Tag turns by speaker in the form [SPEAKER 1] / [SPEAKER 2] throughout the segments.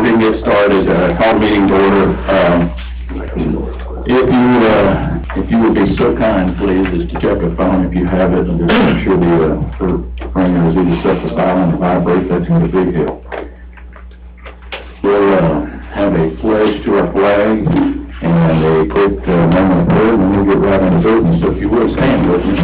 [SPEAKER 1] we can get started, call meeting to order. If you would be so kind, please, as to check a phone if you have it, and just make sure the ringer is either set to silent or vibrate. That's a big help. We'll have a pledge to our flag and a quick moment of prayer, and then we'll get right into business. So if you would, stand with me.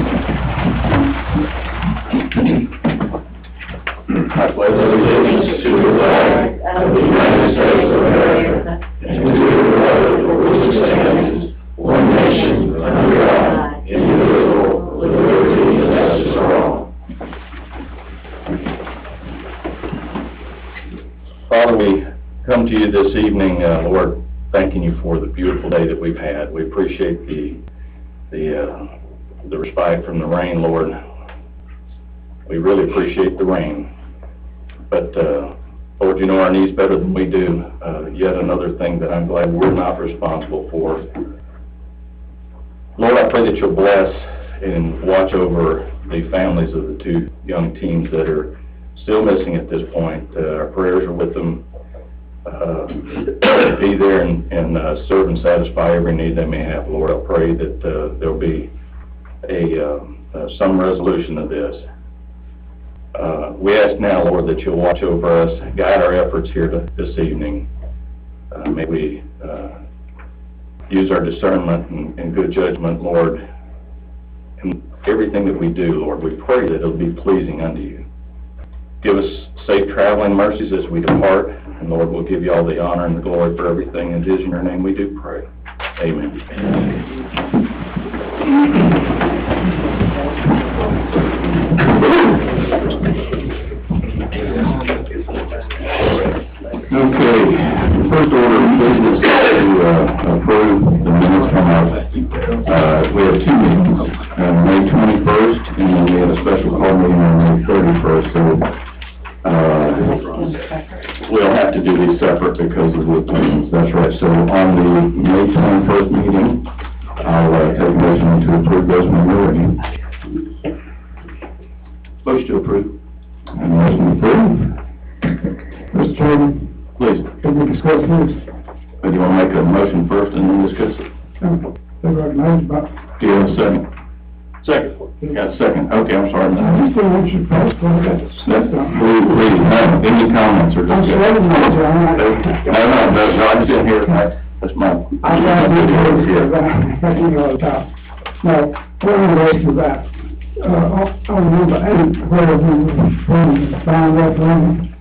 [SPEAKER 1] I pledge allegiance to the flag of the United States of America and to the republic for which it stands, one nation, under God, indivisible, with liberty and justice for all. Father, we come to you this evening, Lord, thanking you for the beautiful day that we've had. We appreciate the respite from the rain, Lord. We really appreciate the rain. But, Lord, you know our needs better than we do. Yet another thing that I'm glad we're not responsible for. Lord, I pray that you'll bless and watch over the families of the two young teens that are still missing at this point. Our prayers are with them. Be there and serve and satisfy every need they may have. Lord, I pray that there'll be some resolution of this. We ask now, Lord, that you'll watch over us, guide our efforts here this evening. May we use our discernment and good judgment, Lord, in everything that we do, Lord. We pray that it'll be pleasing unto you. Give us safe traveling mercies as we depart, and Lord, we'll give you all the honor and the glory for everything. And it is in your name we do pray. Amen. Okay, first order of business is to approve the minutes from our, we have two meetings, May 21st, and then we had a special call meeting on May 31st, so we'll have to do these separate because of the meetings. That's right. So on the May 21st meeting, I'll take a motion to approve those minority. Motion to approve. And motion approved. Mr. Chairman. Please. Can we discuss this? Do you want to make a motion first and then discuss it? Do you have a second? Second. Got a second. Okay, I'm sorry. I just don't want you to pass on that. Please, no. Any comments or discussion? No, I just didn't hear it. That's my... I'm not going to hear it. Now, what I'm going to ask you about, on number 8, where we found that one,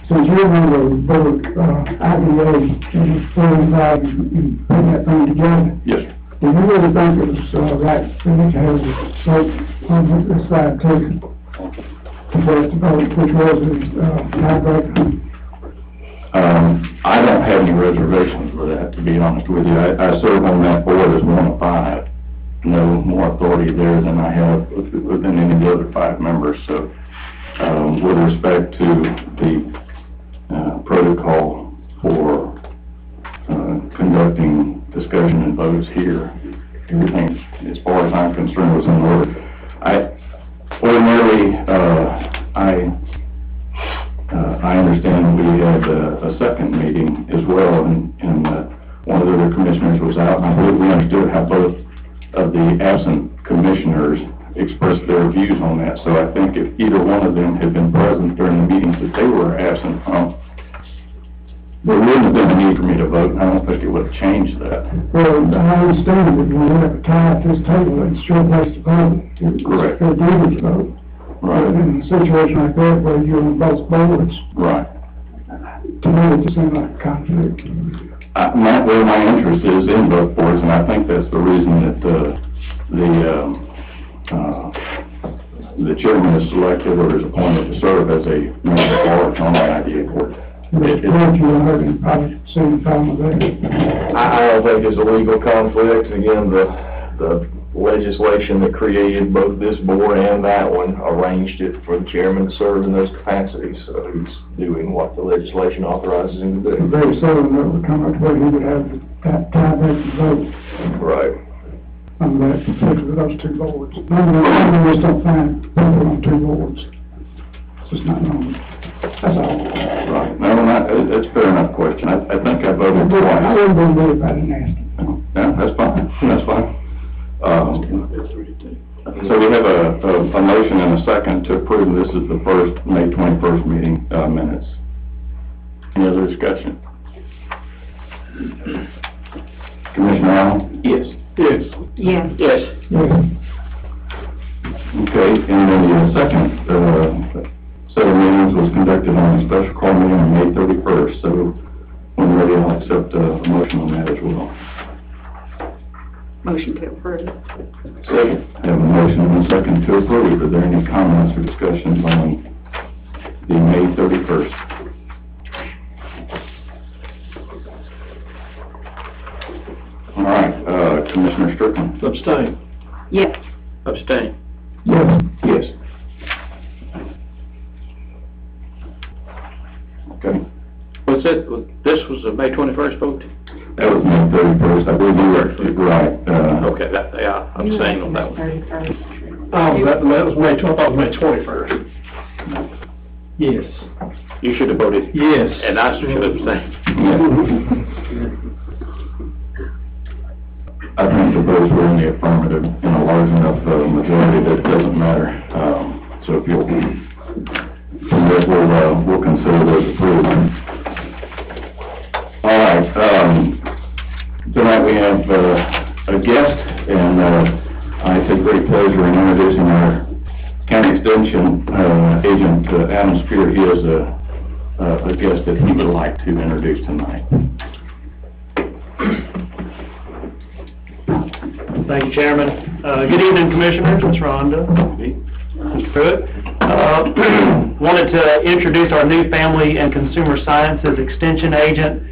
[SPEAKER 1] since you're one of the board, IBA, and putting that thing together. Yes. Do you really think it was right for you to have the vote on this side taken for us to vote, which was tiebreaker? I don't have any reservations for that, to be honest with you. I serve on that board as one of 5. No more authority there than I have within any of the other 5 members. So, with respect to the protocol for conducting discussion and votes here, everything, as far as I'm concerned, was in order. I understand we had a second meeting as well, and one of the other commissioners was out, and I believe we understood how both of the absent commissioners expressed their views on that. So I think if either one of them had been present during the meetings that they were absent from, there wouldn't have been a need for me to vote, and I don't think it would have changed that. Well, I understand that when you have a tie at this table, it's your place to vote. Correct. It's duty to vote. Right. In a situation like that where you're on both boards. Right. To me, it just seems like a conflict. My interest is in both boards, and I think that's the reason that the chairman is selected or is appointed to serve as a member of on the IDA board. I
[SPEAKER 2] don't think it's a legal conflict. Again, the legislation that created both this board and that one arranged it for the chairman to serve in those capacities. So he's doing what the legislation authorizes him to do.
[SPEAKER 3] Very seldom that would come up where he would have that tie-breaking vote.
[SPEAKER 2] Right.
[SPEAKER 3] On that, particularly those 2 boards. Normally, we just don't find people on 2 boards. It's just not normal. That's all.
[SPEAKER 1] Right, no, that's a fair enough question. I think I voted
[SPEAKER 3] I
[SPEAKER 1] twice.
[SPEAKER 3] wouldn't be moved if I didn't ask him.
[SPEAKER 1] Yeah, that's fine, that's fine. So we have a motion and a second to approve this is the first May 21st meeting, minutes. Any other discussion? Commissioner Allen?
[SPEAKER 2] Yes.
[SPEAKER 3] Yes.
[SPEAKER 4] Yes.
[SPEAKER 2] Yes.
[SPEAKER 3] Yes.
[SPEAKER 1] Okay, and then the second, set of meetings was conducted on a special call meeting on May 31st, so when ready, I'll accept a motion on that as well.
[SPEAKER 4] Motion to approve.
[SPEAKER 2] Second.
[SPEAKER 1] I have a motion and a second to approve. Are there any comments or discussions on the May 31st? All right, Commissioner Strickland?
[SPEAKER 2] Abstain.
[SPEAKER 4] Yes.
[SPEAKER 2] Abstain.
[SPEAKER 3] Yes.
[SPEAKER 1] Yes. Okay.
[SPEAKER 2] This was the May 21st vote?
[SPEAKER 1] That was May 31st. I believe you were right.
[SPEAKER 2] Okay, yeah, I'm saying on that one.
[SPEAKER 4] 31st.
[SPEAKER 3] Oh, that was May 21st. Yes.
[SPEAKER 2] You should have voted.
[SPEAKER 3] Yes.
[SPEAKER 2] And I should have abstained.
[SPEAKER 1] I think the votes were in the affirmative in a large enough majority that it doesn't matter. So if you'll, we'll consider those approved. All right, tonight we have a guest, and I take great pleasure in introducing our county extension agent, Adam Spear. He is a guest that he would like to introduce tonight.
[SPEAKER 5] Thank you, Chairman. Good evening, Commissioners. Ms. Rhonda. Mr. Pruitt. Wanted to introduce our new Family and Consumer Sciences Extension Agent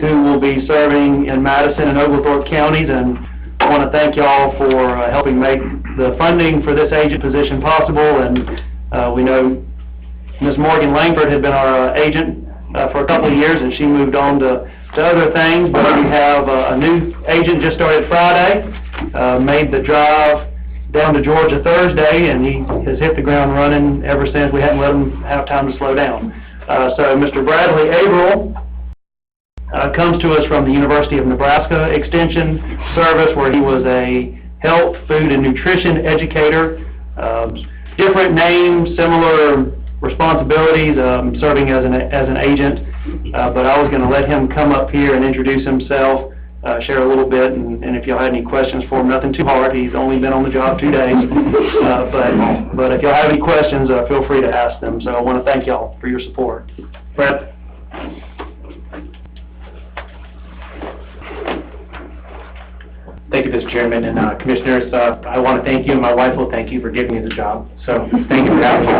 [SPEAKER 5] who will be serving in Madison and Oglethorpe counties, and I want to thank y'all for helping make the funding for this agent position possible. And we know Ms. Morgan Langford had been our agent for a couple of years, and she moved on to other things, but we have a new agent just started Friday, made the drive down to Georgia Thursday, and he has hit the ground running ever since. We hadn't let him have time to slow down. So Mr. Bradley Averill comes to us from the University of Nebraska Extension Service, where he was a health, food, and nutrition educator. Different name, similar responsibilities, serving as an agent. But I was going to let him come up here and introduce himself, share a little bit, and if y'all had any questions for him, nothing too hard. He's only been on the job 2 days. But if y'all have any questions, feel free to ask them. So I want to thank y'all for your support. Brad?
[SPEAKER 6] Thank you, Mr. Chairman and Commissioners. I want to thank you, and my wife will thank you for giving me the job. So thank you for having me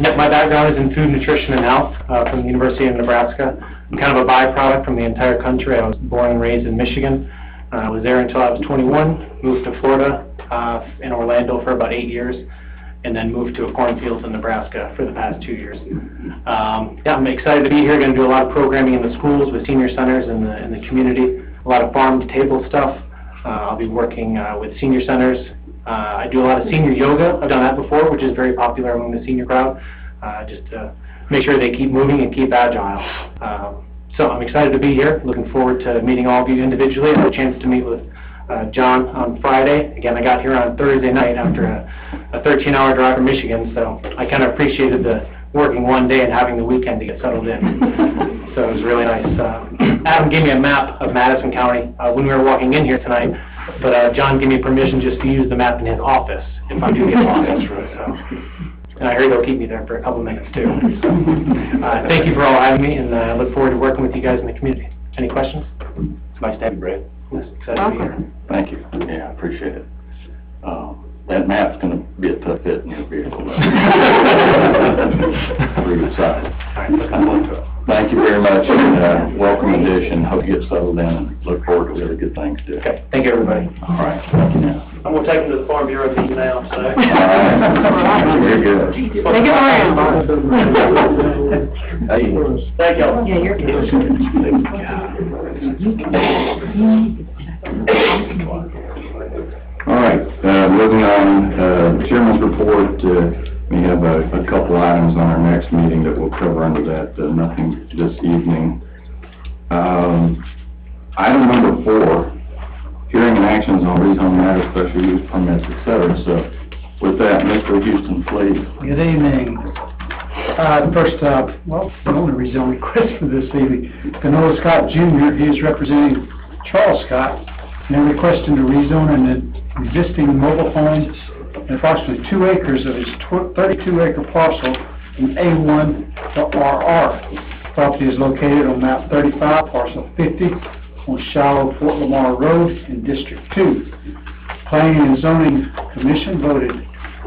[SPEAKER 6] here. My background is in food, nutrition, and health from the University of Nebraska. I'm kind of a byproduct from the entire country. I was born and raised in Michigan. I was there until I was 21, moved to Florida in Orlando for about 8 years, and then moved to a cornfield in Nebraska for the past 2 years. I'm excited to be here. Going to do a lot of programming in the schools with senior centers in the community. A lot of farm-to-table stuff. I'll be working with senior centers. I do a lot of senior yoga. I've done that before, which is very popular among the senior crowd, just to make sure they keep moving and keep agile. So I'm excited to be here. Looking forward to meeting all of you individually. I had a chance to meet with John on Friday. Again, I got here on Thursday night after a 13-hour drive from Michigan, so I kind of appreciated the working one day and having the weekend to get settled in. So it was really nice. Adam gave me a map of Madison County when we were walking in here tonight, but John gave me permission just to use the map in his office if I do get lost. So, and I heard he'll keep me there for a couple minutes too. So, thank you for all having me, and I look forward to working with you guys in the community. Any questions? It's nice to have you, Brad. Yes, excited to be here.
[SPEAKER 1] Thank you. Yeah, I appreciate it. That map's going to be a tough hit in your vehicle. Pretty good size.
[SPEAKER 6] All right, looking forward to it.
[SPEAKER 1] Thank you very much, and welcome addition. Hope you get settled in and look forward to really good things to do.
[SPEAKER 6] Okay, thank you, everybody.
[SPEAKER 1] All right, thank you now.
[SPEAKER 5] I'm going to take him to the Farm Bureau meeting now, so.
[SPEAKER 1] All right, very good.
[SPEAKER 4] Take it around.
[SPEAKER 1] Hey.
[SPEAKER 5] Thank y'all.
[SPEAKER 4] Yeah, you're good.
[SPEAKER 1] All right, moving on, Chairman's report, We have a couple items on our next meeting that we'll cover under that, nothing this evening. Item number 4, hearing and actions on rezone matters, special use permits, et cetera. So with that, Mr. Houston, please.
[SPEAKER 3] Good evening. First, the only rezone request for this evening, Canola Scott Jr., he is representing Charles Scott, and they're requesting to rezone an existing mobile home and approximately 2 acres of his 32-acre parcel from A1 to RR. Property is located on map 35, parcel 50, on Shallow Fort Lamar Road in District 2. Planning and Zoning Commission voted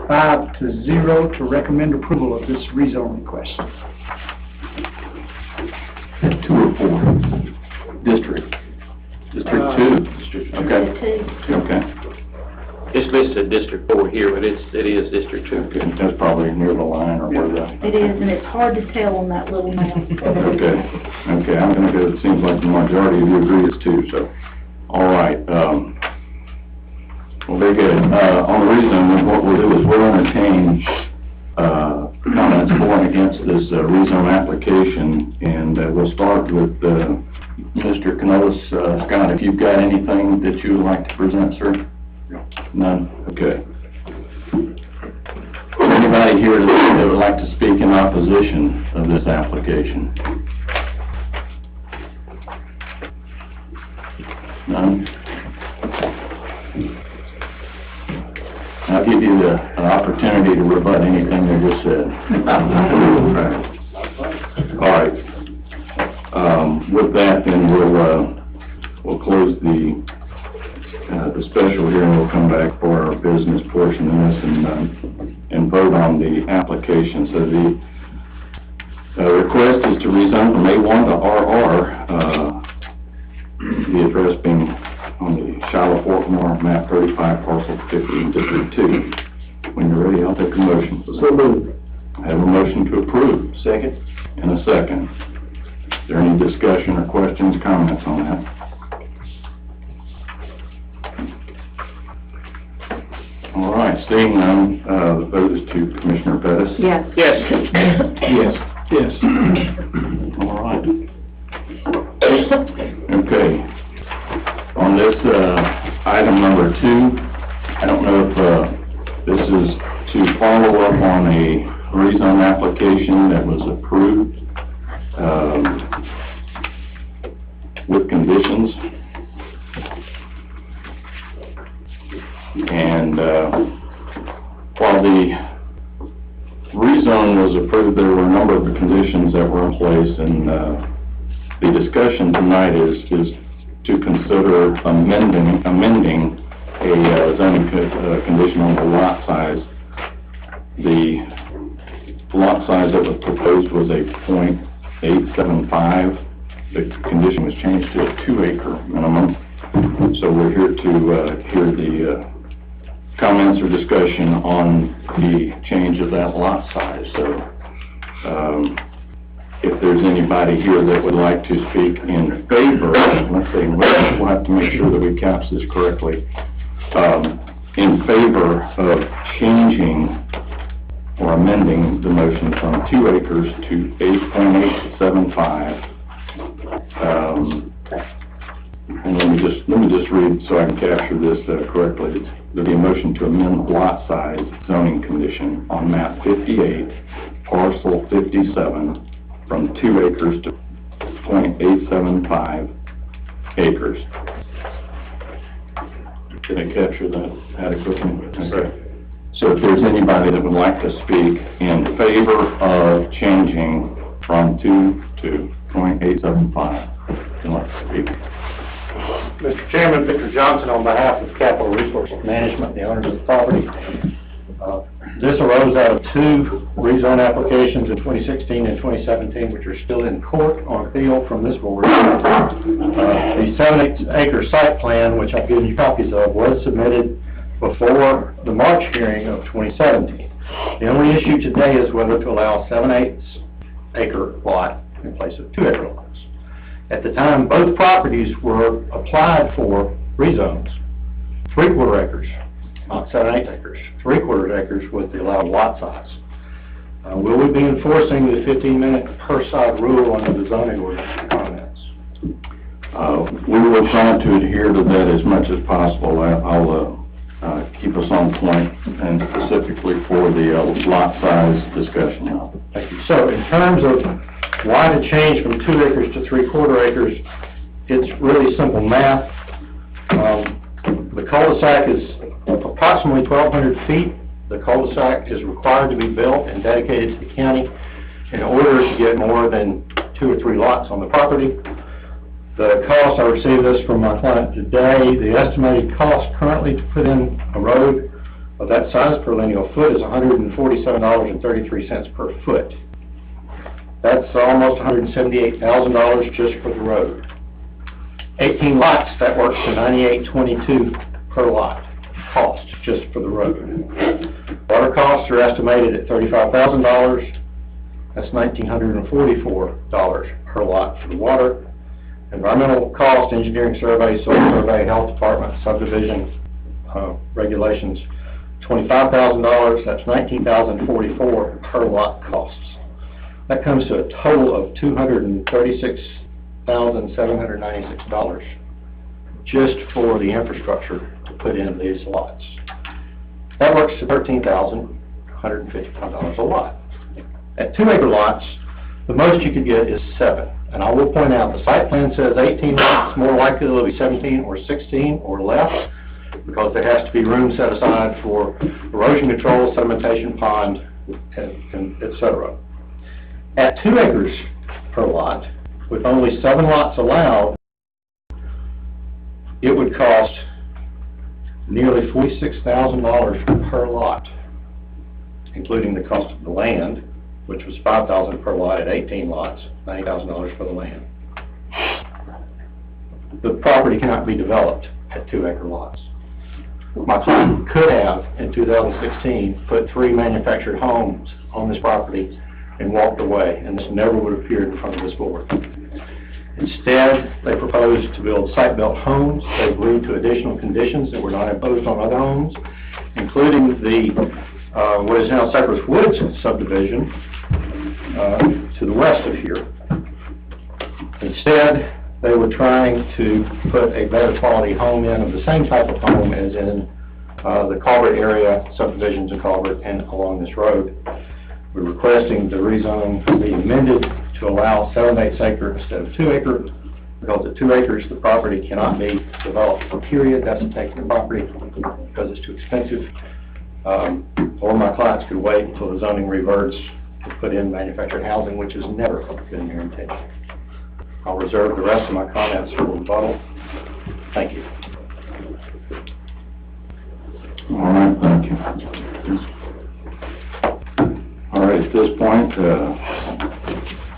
[SPEAKER 3] 5-0 to recommend approval of this rezone request.
[SPEAKER 1] 2 or 4? District? District 2? Okay. Okay.
[SPEAKER 7] It's listed District 4 here, but it is District 2.
[SPEAKER 1] Okay, that's probably near the line or where the...
[SPEAKER 4] It is, and it's hard to tell on that little map.
[SPEAKER 1] Okay, okay, I'm gonna go, it seems like the majority of you agree it's 2, so, all right, well, very good. On the rezone, what we'll do is we'll entertain, comments for and against this, rezone application, and, we'll start with, Mr. Canola, Scott, if you've got anything that you would like to present, sir? None? Okay. Anybody here that would like to speak in opposition of this application? None? I'll give you an opportunity to rebut anything they just said. All right. With that, then we'll close the special hearing. We'll come back for our business portion of this and vote on the application. So the request is to rezone from A1 to RR, the address being on the Shallow Fort Lamar, map 35, parcel 50, in District 2. When you're ready, I'll take a motion. So moved. I have a motion to approve. Second. And a second. Is there any discussion or questions, comments on that? All right, seeing none, the vote is to Commissioner Pettis.
[SPEAKER 4] Yes.
[SPEAKER 7] Yes.
[SPEAKER 1] Yes. Yes. All right. Okay. On this, item number 2, I don't know if, this is to follow up on a rezone application that was approved, with conditions. And, while the rezone was approved, there were a number of conditions that were in place, and, the discussion tonight is to consider amending a zoning condition on the lot size. The lot size that was proposed was a .875. The condition was changed to a 2-acre minimum. So we're here to hear the comments or discussion on the change of that lot size. So if there's anybody here that would like to speak in favor, let's see, we'll have to make sure that we capture this correctly, in favor of changing or amending the motion from 2 acres to 8.875. And let me just read so I can capture this correctly. There'll be a motion to amend the lot size zoning condition on map 58, parcel 57, from 2 acres to .875 acres. Did I capture that adequately? Okay. So if there's anybody that would like to speak in favor of changing from 2 to .875, you'd like to speak.
[SPEAKER 6] Mr. Chairman, Victor Johnson, on behalf of Capital Resource Management, the owners of the property. This arose out of 2 rezone applications in 2016 and 2017, which are still in court on appeal from this board. The 7-acre site plan, which I've given you copies of, was submitted before the March hearing of 2017. The only issue today is whether to allow a 7/8 lot in place of 2-acre lots. At the time, both properties were applied for rezones, 3/4 acres, not 7/8 acres, 3/4 acres with the allowed lot size. Will we be enforcing the 15-minute per side rule under the zoning ordinance? Comments?
[SPEAKER 1] We will try to adhere to that as much as possible. I'll keep us on point, and specifically for the lot size discussion now.
[SPEAKER 6] Thank you. So in terms of why to change from 2 acres to 3/4 acres, it's really simple math. The cul-de-sac is approximately 1,200 feet. The cul-de-sac is required to be built and dedicated to the county in order to get more than 2 or 3 lots on the property. The cost, I received this from my client today, the estimated cost currently to put in a road of that size per lineal foot is $147.33 per foot. That's almost $178,000 just for the road. 18 lots, that works to $98.22 per lot cost just for the road. Water costs are estimated at $35,000. That's $1,944 per lot for the water. Environmental cost, engineering survey, soil survey, health department, subdivision regulations, $25,000. That's $19,044 per lot costs. That comes to a total of $236,796 just for the infrastructure to put in these lots. That works to $13,155 a lot. At 2 acre lots, the most you could get is 7. And I will point out, the site plan says 18 lots, more likely it'll be 17 or 16 or less, because there has to be room set aside for erosion control, sedimentation pond, and et cetera. At 2 acres per lot, with only 7 lots allowed, it would cost nearly $46,000 per lot, including the cost of the land, which was $5,000 per lot at 18 lots, $90,000 for the land. The property cannot be developed at 2 acre lots. My client could have, in 2016, put 3 manufactured homes on this property and walked away, and this never would have appeared in front of this board. Instead, they proposed to build site-built homes. They agreed to additional conditions that were not imposed on other homes, including the what is now Cypress Woods subdivision to the west of here. Instead, they were trying to put a better quality home in, of the same type of home as in the Culvert area, subdivisions in Culvert and along this road. We're requesting the rezone be amended to allow 7/8 acre instead of 2 acre, because at 2 acres, the property cannot be developed, period. That's taking the property because it's too expensive. Or my clients could wait until the zoning reverts to put in manufactured housing, which has never been their intention. I'll reserve the rest of my comments for rebuttal. Thank you.
[SPEAKER 1] All right, thank you. All right, at this point,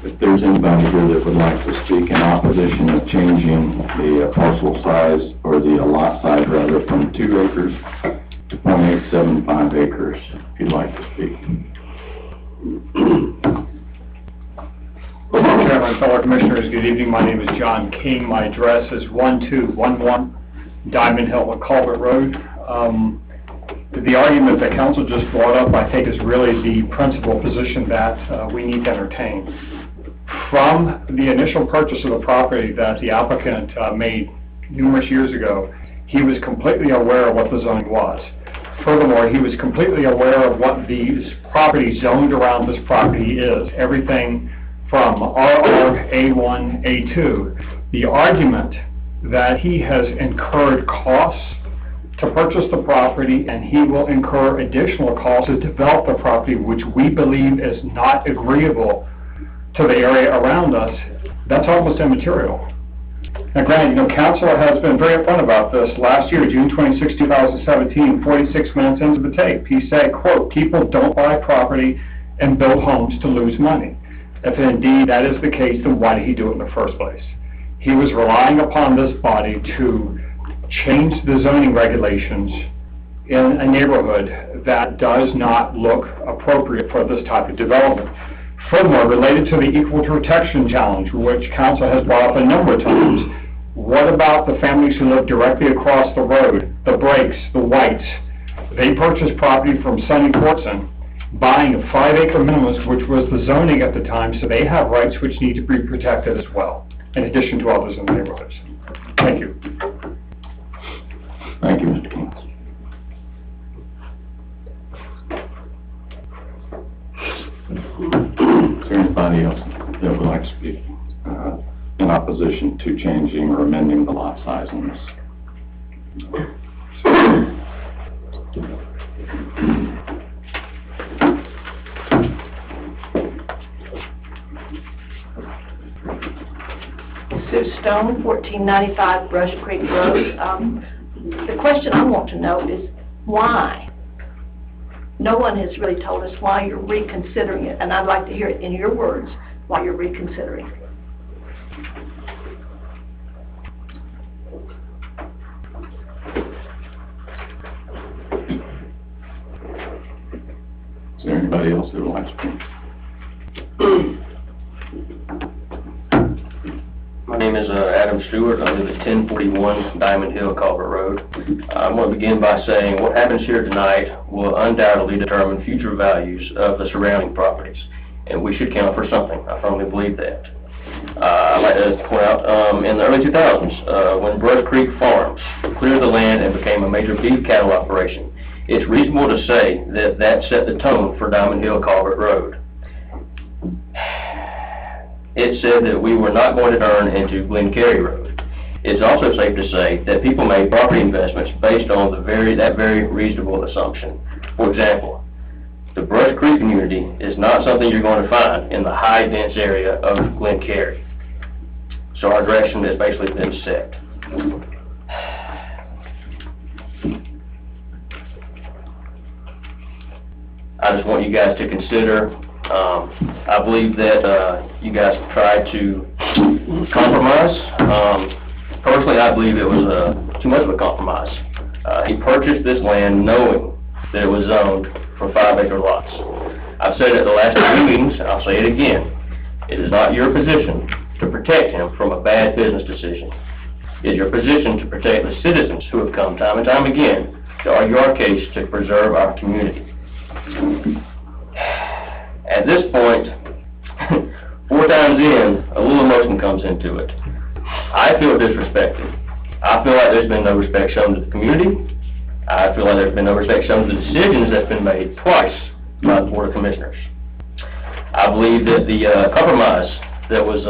[SPEAKER 1] if there's anybody here that would like to speak in opposition of changing the parcel size, or the lot size rather, from 2 acres to 0.875 acres, if you'd like to speak.
[SPEAKER 8] Mr. Chairman, fellow commissioners, good evening. My name is John King. My address is 1211 Diamond Hill, Culvert Road. The argument that council just brought up, I think, is really the principal position that we need to entertain. From the initial purchase of the property that the applicant made numerous years ago, he was completely aware of what the zoning was. Furthermore, he was completely aware of what these properties zoned around this property is. Everything from RR, A1, A2. The argument that he has incurred costs to purchase the property, and he will incur additional costs to develop the property, which we believe is not agreeable to the area around us, that's almost immaterial. Now granted, council has been very upfront about this. Last year, June 26, 2017, 46 minutes into the tape, he said, quote, "People don't buy property and build homes to lose money." If indeed that is the case, then why did he do it in the first place? He was relying upon this body to change the zoning regulations in a neighborhood that does not look appropriate for this type of development. Furthermore, related to the equal protection challenge, which council has brought up a number of times, what about the families who live directly across the road, the Brakes, the Whites? They purchased property from Sonny Fortson, buying a 5-acre minimalist, which was the zoning at the time, so they have rights which need to be protected as well, in addition to others in the neighborhoods. Thank you.
[SPEAKER 1] Thank you, Mr. King. Is there anybody else that would like to speak in opposition to changing or amending the lot size on this?
[SPEAKER 4] Sue Stone, 1495 Brush Creek Road. The question I want to know is why? No one has really told us why you're reconsidering it, and I'd like to hear it in your words, why you're reconsidering.
[SPEAKER 1] Is there anybody else that would like to speak?
[SPEAKER 7] My name is Adam Stewart. I live at 1041 Diamond Hill Culvert Road. I want to begin by saying what happens here tonight will undoubtedly determine future values of the surrounding properties, and we should count for something. I firmly believe that. I'd like to point out, in the early 2000s, when Brush Creek Farms cleared the land and became a major beef cattle operation, it's reasonable to say that that set the tone for Diamond Hill Culvert Road. It said that we were not going to turn into Glencarry Road. It's also safe to say that people made property investments based on that very reasonable assumption. For example, the Brush Creek community is not something you're going to find in the high dense area of Glencarry. So our direction has basically been set. I just want you guys to consider, I believe that you guys tried to compromise. Personally, I believe it was too much of a compromise. He purchased this land knowing that it was zoned for 5-acre lots. I've said it at the last two meetings, and I'll say it again. It is not your position to protect him from a bad business decision. It is your position to protect the citizens who have come time and time again to argue our case to preserve our community. At this point, 4 times in, a little emotion comes into it. I feel disrespected. I feel like there's been no respect shown to the community. I feel like there's been no respect shown to the decisions that's been made twice by the Board of Commissioners. I believe that the compromise that was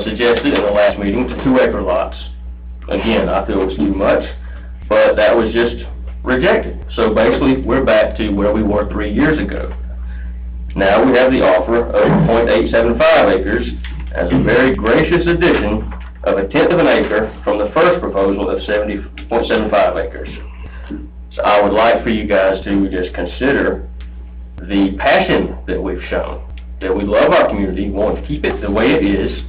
[SPEAKER 7] suggested in the last meeting to 2-acre lots, again, I feel was too much, but that was just rejected. So basically, we're back to where we were 3 years ago. Now we have the offer of 0.875 acres as a very gracious addition of 1/10 of an acre from the first proposal of 0.75 acres. So I would like for you guys to just consider the passion that we've shown, that we love our community, want to keep it the way it is,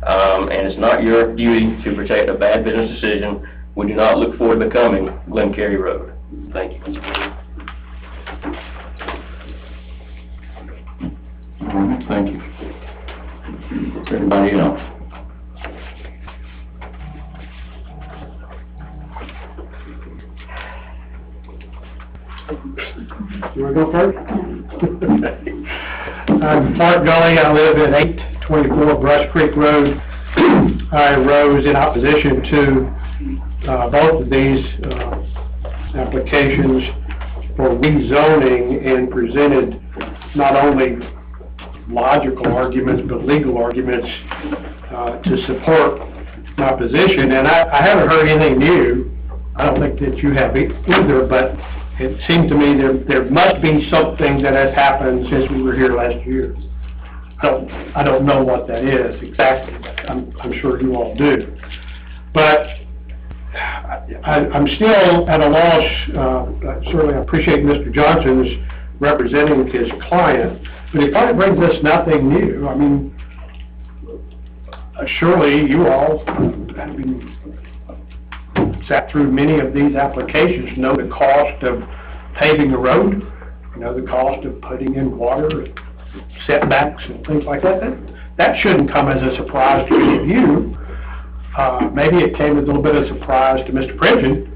[SPEAKER 7] and it's not your duty to protect a bad business decision. We do not look forward to becoming Glencarry Road. Thank you.
[SPEAKER 1] All right, thank you. Is there anybody else?
[SPEAKER 3] You want to go first? I'm Mark Gully. I live at 824 Brush Creek Road. I rose in opposition to both of these applications for rezoning and presented not only logical arguments but legal arguments to support my position. And I haven't heard anything new. I don't think that you have either, but it seemed to me there must be something that has happened since we were here last year. I don't know what that is exactly, but I'm sure you all do. But I'm still at a loss. Certainly I appreciate Mr. Johnson's representing his client, but it probably brings us nothing new. I mean, surely you all, sat through many of these applications, know the cost of paving the road, know the cost of putting in water, setbacks and things like that. That shouldn't come as a surprise to any of you. Maybe it came as a little bit of surprise to Mr. Pridgeon,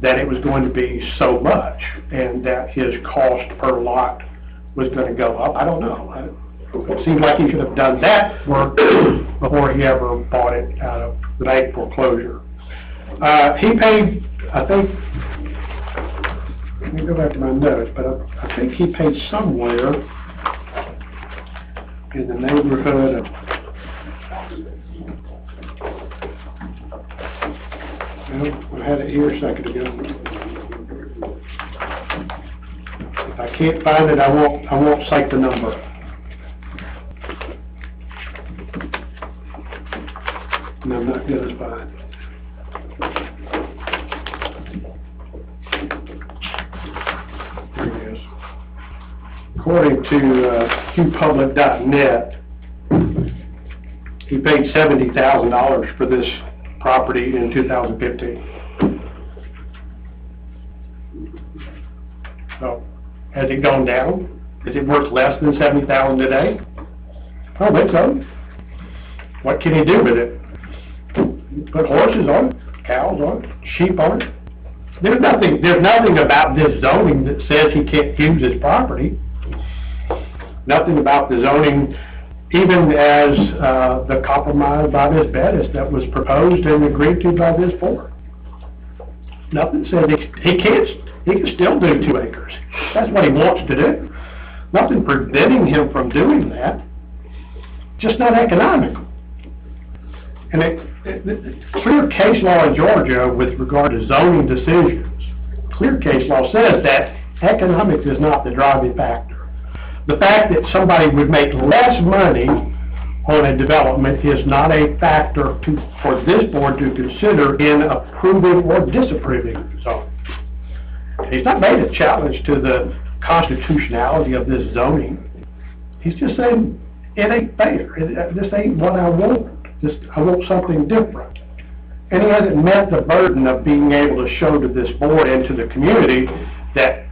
[SPEAKER 3] that it was going to be so much, and that his cost per lot was gonna go up. I don't know. It seems like he should have done that work before he ever bought it out of the bank foreclosure. He paid, I think, let me go back to my notes, but I think he paid somewhere in the neighborhood of, well, I had it here a second ago. If I can't find it, I won't cite the number. And I'm not good as fine. Here it is. According to QPublic.net, he paid $70,000 for this property in 2015. So, has it gone down? Is it worth less than $70,000 today? I don't think so. What can he do with it? Put horses on it, cows on it, sheep on it. There's nothing about this zoning that says he can't use his property. Nothing about the zoning, even as the compromise by this Bettis that was proposed and agreed to by this board. Nothing said he can still do 2 acres. That's what he wants to do. Nothing preventing him from doing that. Just not economical. And clear case law in Georgia with regard to zoning decisions, clear case law says that economics is not the driving factor. The fact that somebody would make less money on a development is not a factor for this board to consider in approving or disapproving zoning. He's not made a challenge to the constitutionality of this zoning. He's just saying, it ain't fair. This ain't what I want. I want something different. And he hasn't met the burden of being able to show to this board and to the community that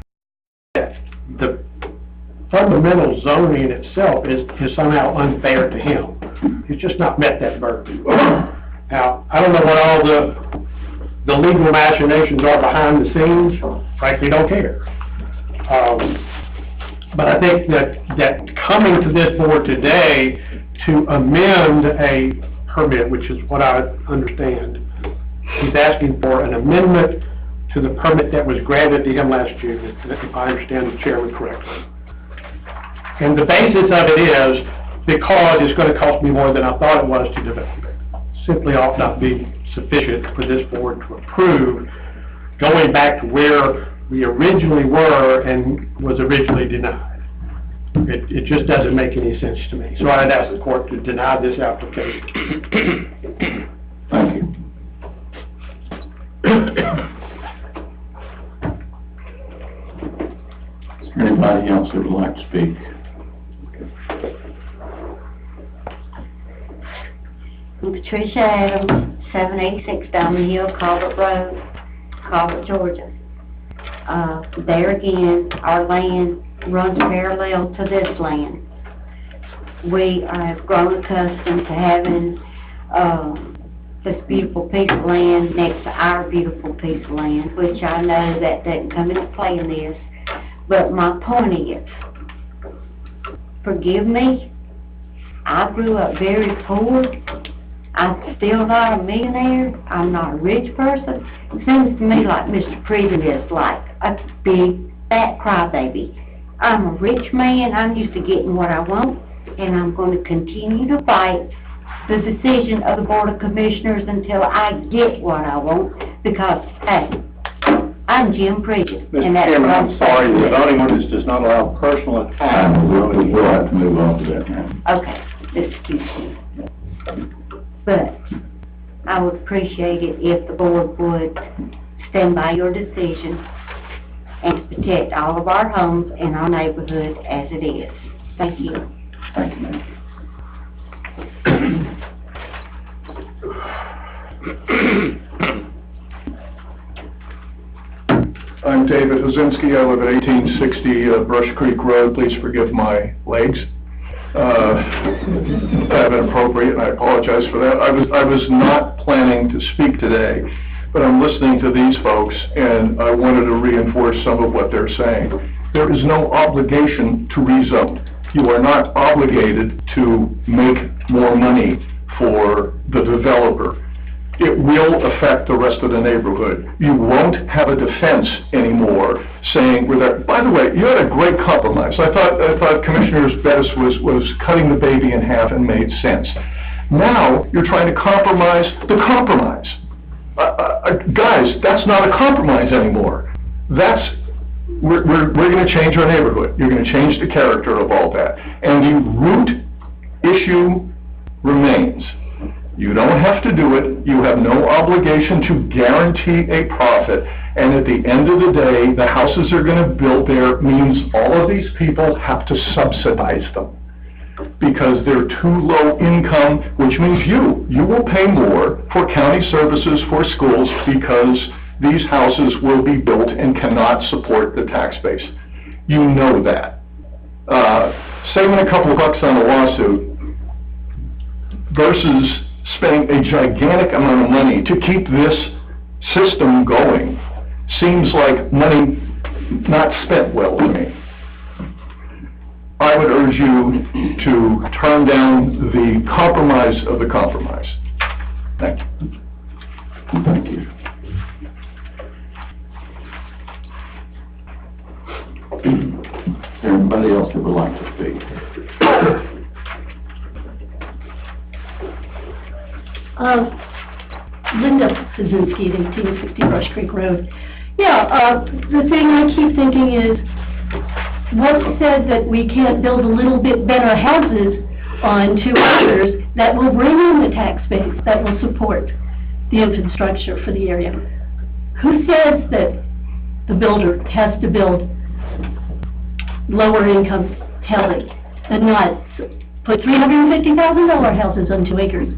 [SPEAKER 3] the fundamental zoning itself is somehow unfair to him. He's just not met that burden. Now, I don't know what all the legal machinations are behind the scenes. Frankly, don't care. But I think that coming to this board today to amend a permit, which is what I understand, he's asking for an amendment to the permit that was granted to him last year, if I understand the chairman correctly. And the basis of it is because it's going to cost me more than I thought it was to develop it. Simply ought not be sufficient for this board to approve, going back to where we originally were and was originally denied. It just doesn't make any sense to me. So I'd ask the court to deny this application.
[SPEAKER 1] Thank you. Is there anybody else that would like to speak?
[SPEAKER 9] I'm Patricia Adams, 786 Diamond Hill, Colbert Road, Colbert, Georgia. There again, our land runs parallel to this land. We have grown accustomed to having this beautiful piece of land next to our beautiful piece of land, which I know that doesn't come into play in this. But my point is, forgive me, I grew up very poor. I'm still not a millionaire. I'm not a rich person. It seems to me like Mr. Freedom is like a big fat crybaby. I'm a rich man. I'm used to getting what I want, and I'm going to continue to fight the decision of the Board of Commissioners until I get what I want, because, hey, I'm Jim Bridges.
[SPEAKER 3] Mr. Chairman, I'm sorry, the zoning ordinance does not allow personal attack.
[SPEAKER 1] We'll have to move on to that now.
[SPEAKER 9] Okay, excuse me. But I would appreciate it if the board would stand by your decision and protect all of our homes and our neighborhood as it is. Thank you.
[SPEAKER 1] Thank you, ma'am.
[SPEAKER 10] I'm David Hazinski. I live at 1860 Brush Creek Road. Please forgive my legs. I've been inappropriate, and I apologize for that. I was not planning to speak today, but I'm listening to these folks, and I wanted to reinforce some of what they're saying. There is no obligation to rezone. You are not obligated to make more money for the developer. It will affect the rest of the neighborhood. You won't have a defense anymore saying, we're there. By the way, you had a great compromise. I thought Commissioner Bettis was cutting the baby in half and made sense. Now, you're trying to compromise the compromise. Guys, that's not a compromise anymore. We're going to change our neighborhood. You're going to change the character of all that. And the root issue remains. You don't have to do it. You have no obligation to guarantee a profit. And at the end of the day, the houses they're going to build there means all of these people have to subsidize them because they're too low income, which means you will pay more for county services for schools because these houses will be built and cannot support the tax base. You know that. Saving a couple of bucks on a lawsuit versus spending a gigantic amount of money to keep this system going seems like money not spent well to me. I would urge you to turn down the compromise of the compromise. Thank you.
[SPEAKER 1] Thank you. Everybody else that would like to speak?
[SPEAKER 11] Linda Kaczynski at 1860 Brush Creek Road. Yeah, the thing I keep thinking is, what said that we can't build a little bit better houses on 2 acres that will bring in the tax base, that will support the infrastructure for the area? Who says that the builder has to build lower income housing and not put $350,000 houses on 2 acres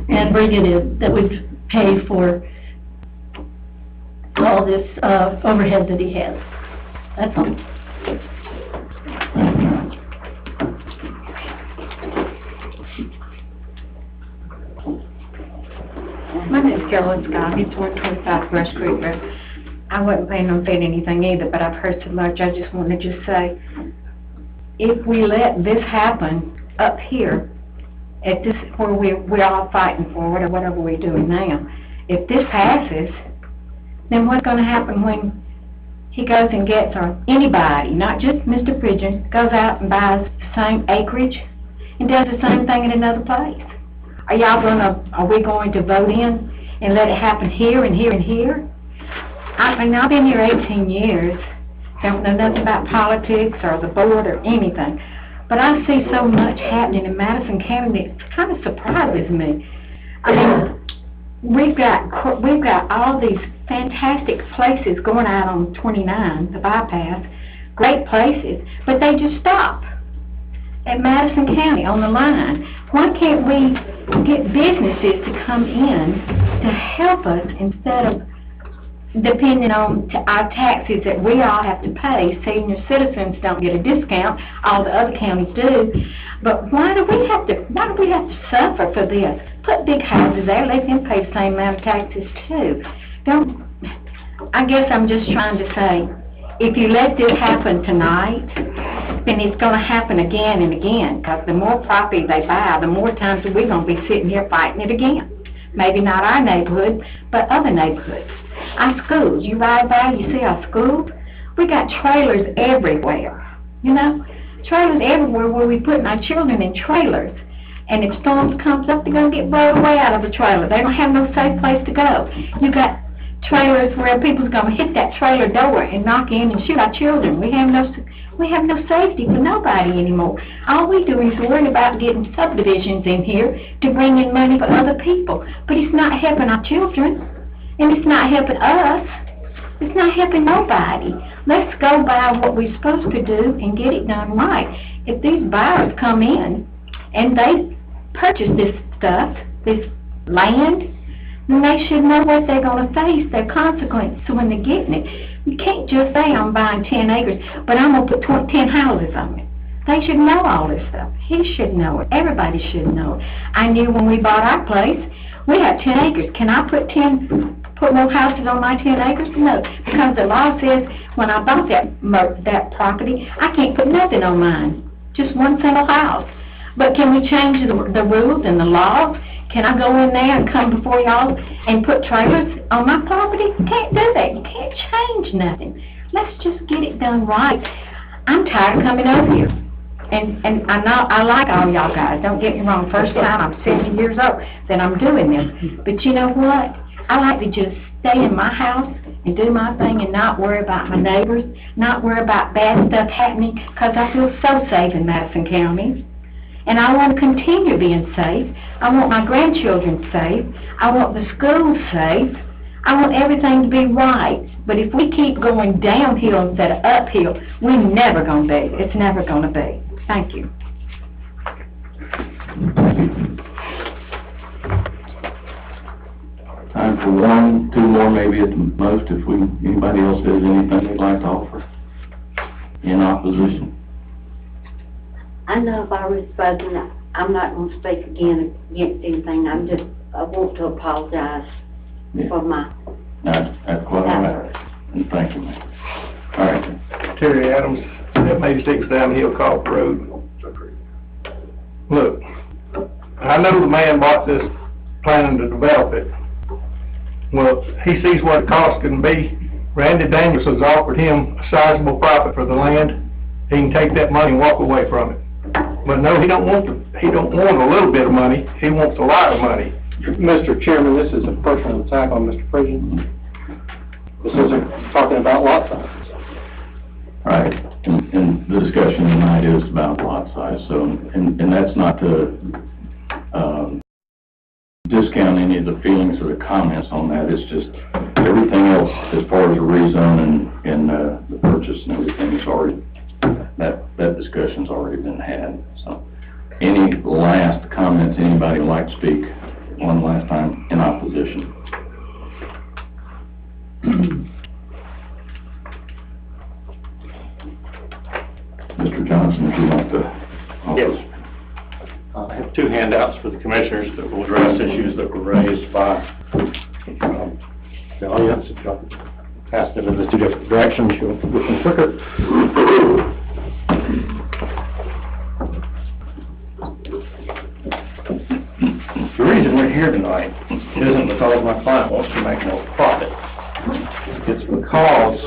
[SPEAKER 11] and bring it in that would pay for all this overhead that he has? That's all.
[SPEAKER 9] My name's Carolyn Scott. It's 125 Brush Creek Road. I wasn't planning on saying anything either, but I've heard so much. I just want to just say, if we let this happen up here, at this where we're all fighting for, whatever we're doing now, if this passes, then what's going to happen when he goes and gets, or anybody, not just Mr. Pridgeon, goes out and buys the same acreage and does the same thing in another place? Are we going to vote in and let it happen here and here and here? I mean, I've been here 18 years, don't know nothing about politics or the board or anything, but I see so much happening in Madison County that kind of surprises me. I mean, we've got all these fantastic places going out on 29, the bypass, great places, but they just stop at Madison County on the line. Why can't we get businesses to come in to help us instead of depending on our taxes that we all have to pay? Senior citizens don't get a discount, all the other counties do. But why do we have to suffer for this? Put big houses there, let them pay the same amount of taxes too. I guess I'm just trying to say, if you let this happen tonight, then it's going to happen again and again, because the more property they buy, the more times we're going to be sitting here fighting it again. Maybe not our neighborhood, but other neighborhoods. Our schools, you ride by, you see our schools, we got trailers everywhere, you know? Trailers everywhere where we putting our children in trailers. And if storms comes up, they're going to get blown away out of a trailer. They don't have no safe place to go. You got trailers where people's going to hit that trailer door and knock in and shoot our children. We have no safety for nobody anymore. All we do is worry about getting subdivisions in here to bring in money for other people. But it's not helping our children, and it's not helping us. It's not helping nobody. Let's go by what we're supposed to do and get it done right. If these buyers come in and they purchase this stuff, this land, then they should know what they're going to face, their consequences when they're getting it. You can't just say, I'm buying 10 acres, but I'm going to put 10 houses on it. They should know all this stuff. He should know it. Everybody should know it. I knew when we bought our place, we had 10 acres. Can I put 10 put more houses on my 10 acres? No, because the law says when I bought that property, I can't put nothing on mine, just one single house. But can we change the rules and the laws? Can I go in there and come before y'all and put trailers on my property? You can't do that. You can't change nothing. Let's just get it done right. I'm tired of coming over here. And I know, I like all y'all guys, don't get me wrong, first time, I'm 70 years old that I'm doing this. But you know what? I like to just stay in my house and do my thing and not worry about my neighbors, not worry about bad stuff happening, because I feel so safe in Madison County. And I want to continue being safe. I want my grandchildren safe. I want the schools safe. I want everything to be right. But if we keep going downhill instead of uphill, we're never going to be. It's never going to be. Thank you.
[SPEAKER 1] Time for one, two more maybe at the most, if anybody else has anything they'd like to offer in opposition.
[SPEAKER 9] I know if I was spoken, I'm not going to speak again against anything. I want to apologize for my...
[SPEAKER 1] That's quite all right. And thank you, ma'am. All right.
[SPEAKER 10] Terry Adams, at 86 Downhill Cobb Road. Look, I know the man bought this planning to develop it. Well, he sees what the cost can be. Randy Daniels has offered him a sizable profit for the land. He can take that money and walk away from it. But no, he don't want a little bit of money. He wants a lot of money.
[SPEAKER 3] Mr. Chairman, this is a personal attack on Mr. President. This isn't talking about lot size.
[SPEAKER 1] All right, and the discussion tonight is about lot size, so, and that's not to, discount any of the feelings or the comments on that. It's just everything else as far as the rezone and the purchase and everything is already, that discussion's already been had. So, any last comments anybody would like to speak one last time in opposition? Mr. Johnson, if you want to offer.
[SPEAKER 12] Yes. I have two handouts for the commissioners that will address issues that were raised by the audience. If y'all pass them in the two different directions, you'll get them quicker. The reason we're here tonight isn't because my client wants to make more profit. It's because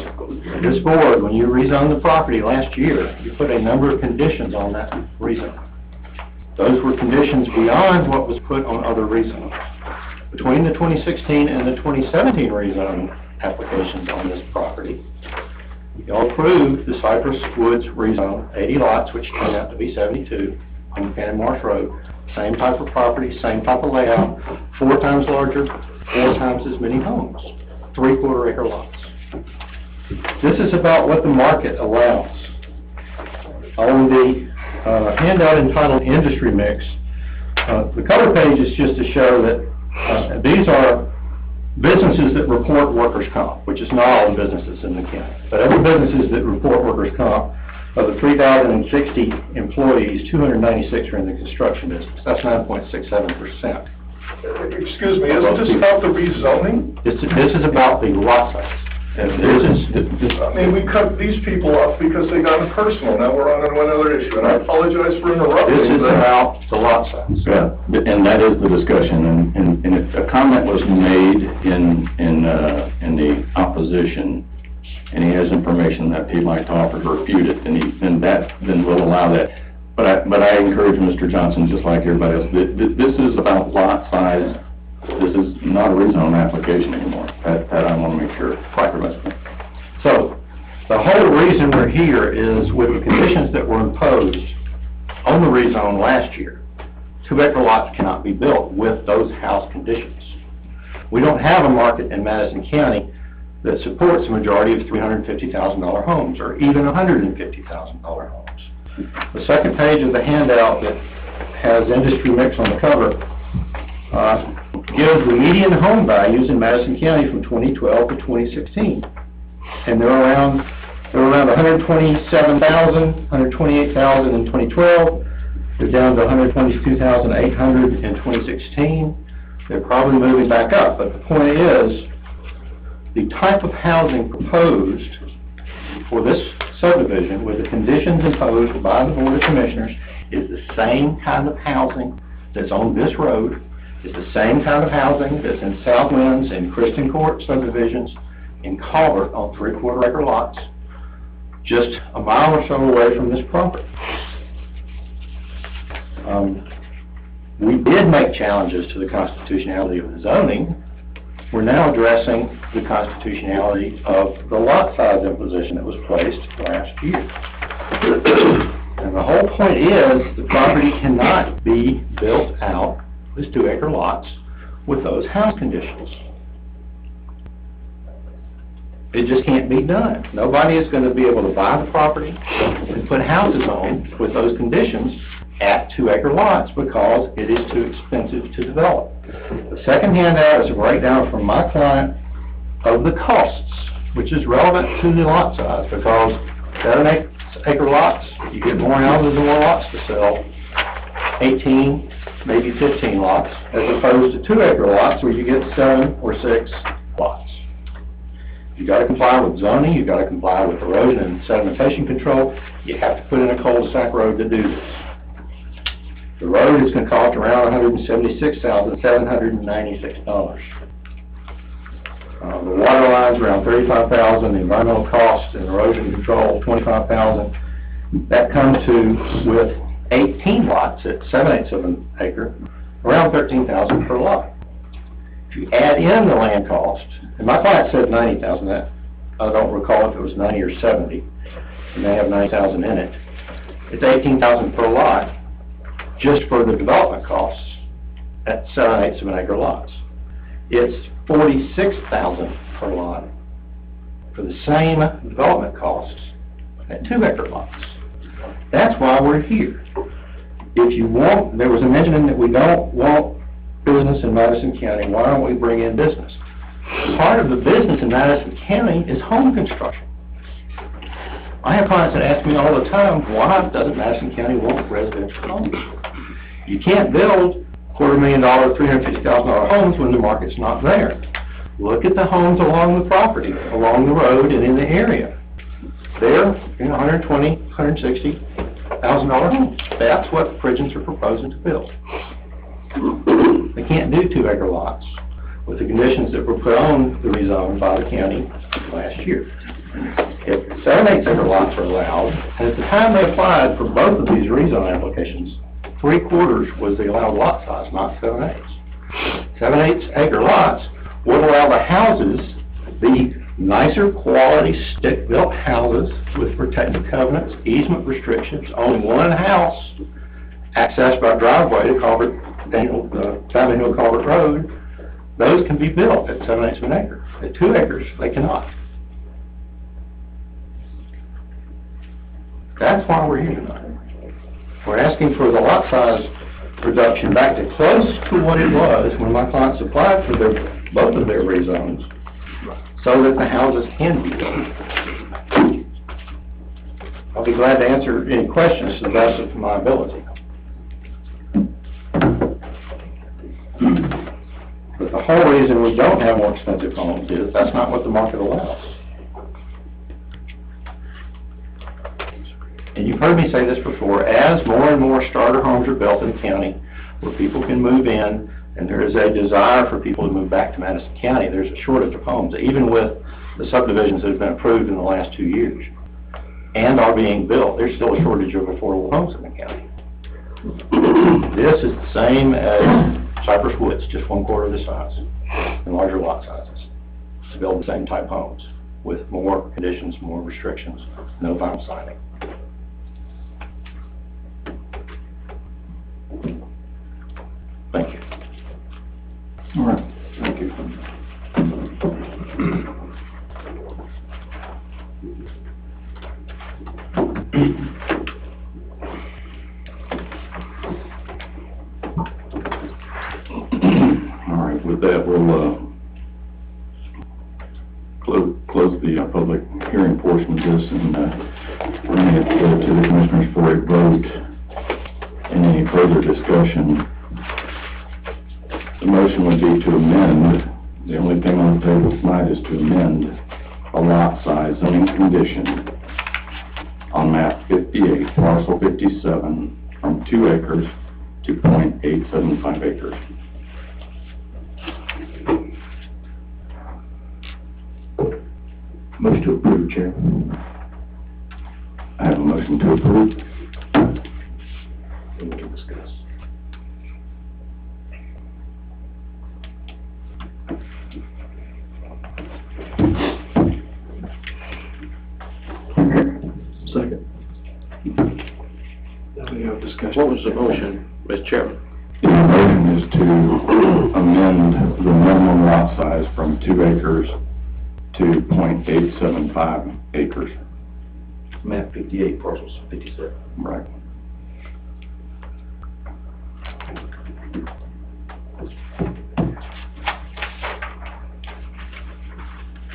[SPEAKER 12] this board, when you rezoned the property last year, you put a number of conditions on that rezone. Those were conditions beyond what was put on other rezones. Between the 2016 and the 2017 rezone applications on this property, you all approved the Cypress Woods rezone, 80 lots, which turned out to be 72 on Cannon Marsh Road. Same type of property, same type of layout, 4 times larger, 4 times as many homes, 3/4 acre lots. This is about what the market allows. On the handout entitled Industry Mix, the cover page is just to show that these are businesses that report workers' comp, which is not all the businesses in the county. But every businesses that report workers' comp, of the 3,060 employees, 296 are in the construction business. That's 9.67%.
[SPEAKER 10] Excuse me, isn't this about the rezoning?
[SPEAKER 12] This is about the lot size. And
[SPEAKER 10] I mean, we cut these people off because they got personal. Now we're on to another issue, and I apologize for interrupting.
[SPEAKER 12] This is about the lot size.
[SPEAKER 1] Yeah, and that is the discussion, and if a comment was made in the opposition, and he has information that he'd like to offer to refute it, then we'll allow that. But I encourage Mr. Johnson, just like everybody else, this is about lot size. This is not a rezone application anymore. That I want to make sure. Quite much.
[SPEAKER 12] So, the whole reason we're here is with the conditions that were imposed on the rezone last year, 2-acre lots cannot be built with those house conditions. We don't have a market in Madison County that supports a majority of $350,000 homes or even $150,000 homes. The second page of the handout that has Industry Mix on the cover gives the median home values in Madison County from 2012 to 2016. And they're around 127,000, 128,000 in 2012. They're down to 122,800 in 2016. They're probably moving back up, but the point is, the type of housing proposed for this subdivision with the conditions imposed by the Board of Commissioners is the same kind of housing that's on this road. It's the same kind of housing that's in Southwinds and Kristen Court subdivisions in Calvert on 3/4 acre lots, just a mile or so away from this property. We did make challenges to the constitutionality of the zoning. We're now addressing the constitutionality of the lot size imposition that was placed last year. And the whole point is, the property cannot be built out as 2-acre lots with those house conditions. It just can't be done. Nobody is going to be able to buy the property and put houses on with those conditions at 2-acre lots because it is too expensive to develop. The second handout is a breakdown from my client of the costs, which is relevant to the lot size, because 7-acre lots, you get more houses and more lots to sell, 18, maybe 15 lots, as opposed to 2-acre lots where you get 7 or 6 lots. You got to comply with zoning, you got to comply with erosion and sedimentation control, you have to put in a cul-de-sac road to do this. The road is going to cost around $176,796. The water line's around $35,000, the environmental cost and erosion control, $25,000. That comes to, with 18 lots at 7/8 of an acre, around $13,000 per lot. If you add in the land cost, and my client said $90,000, that I don't recall if it was 90 or 70, and they have $90,000 in it. It's $18,000 per lot, just for the development costs at 7/8 of an acre lots. It's $46,000 per lot for the same development costs at 2-acre lots. That's why we're here. If you want, there was a mention that we don't want business in Madison County. Why don't we bring in business? Part of the business in Madison County is home construction. I have clients that ask me all the time, why doesn't Madison County want residential homes? You can't build $250,000, $350,000 homes when the market's not there. Look at the homes along the property, along the road and in the area. They're $120,000, $160,000 homes. That's what Pridgeons are proposing to build. They can't do 2-acre lots with the conditions that were put on the rezone by the county last year. If 7/8 acre lots are allowed, and at the time they applied for both of these rezone applications, 3/4 was the allowed lot size, not 7/8. 7/8 acre lots would allow the houses, the nicer quality stick-built houses with protective covenants, easement restrictions, only one house, accessed by driveway to Diamond Hill Culvert Road. Those can be built at 7/8 of an acre. At 2 acres, they cannot. That's why we're here tonight. We're asking for the lot size reduction back to close to what it was when my clients applied for both of their rezones, so that the houses can be built. I'll be glad to answer any questions to the best of my ability. But the whole reason we don't have more expensive homes is that's not what the market allows. And you've heard me say this before, as more and more starter homes are built in the county where people can move in, and there is a desire for people to move back to Madison County, there's a shortage of homes, even with the subdivisions that have been approved in the last 2 years and are being built. There's still a shortage of affordable homes in the county. This is the same as Cypress Woods, just 1/4 the size and larger lot sizes to build the same type homes with more conditions, more restrictions, no vinyl siding. Thank you.
[SPEAKER 1] All right, thank you. All right, with that, we'll close the public hearing portion of this and bring it to the commissioners for a vote. Any further discussion? The motion would be to amend The only thing on the table tonight is to amend a lot size zoning condition on map 58, parcel 57, from 2 acres to .875 acres.
[SPEAKER 2] Motion to approve, Chair.
[SPEAKER 1] I have a motion to approve.
[SPEAKER 2] We can discuss.
[SPEAKER 12] Second. Now we have discussion.
[SPEAKER 7] What was the motion, Mr. Chairman?
[SPEAKER 1] The motion is to amend the minimum lot size from 2 acres to .875 acres.
[SPEAKER 7] Map 58, parcels 57.
[SPEAKER 1] Right.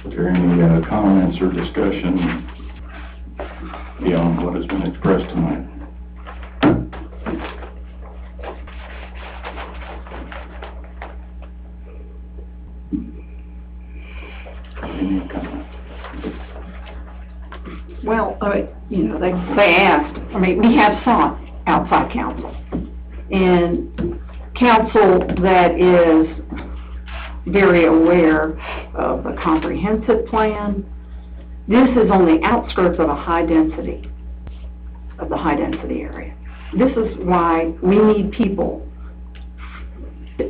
[SPEAKER 1] Is there any comments or discussion beyond what has been expressed tonight? Any comments?
[SPEAKER 11] Well, you know, they asked, I mean, we have sought outside counsel. And counsel that is very aware of the comprehensive plan. This is on the outskirts of a high density, of the high density area. This is why we need people.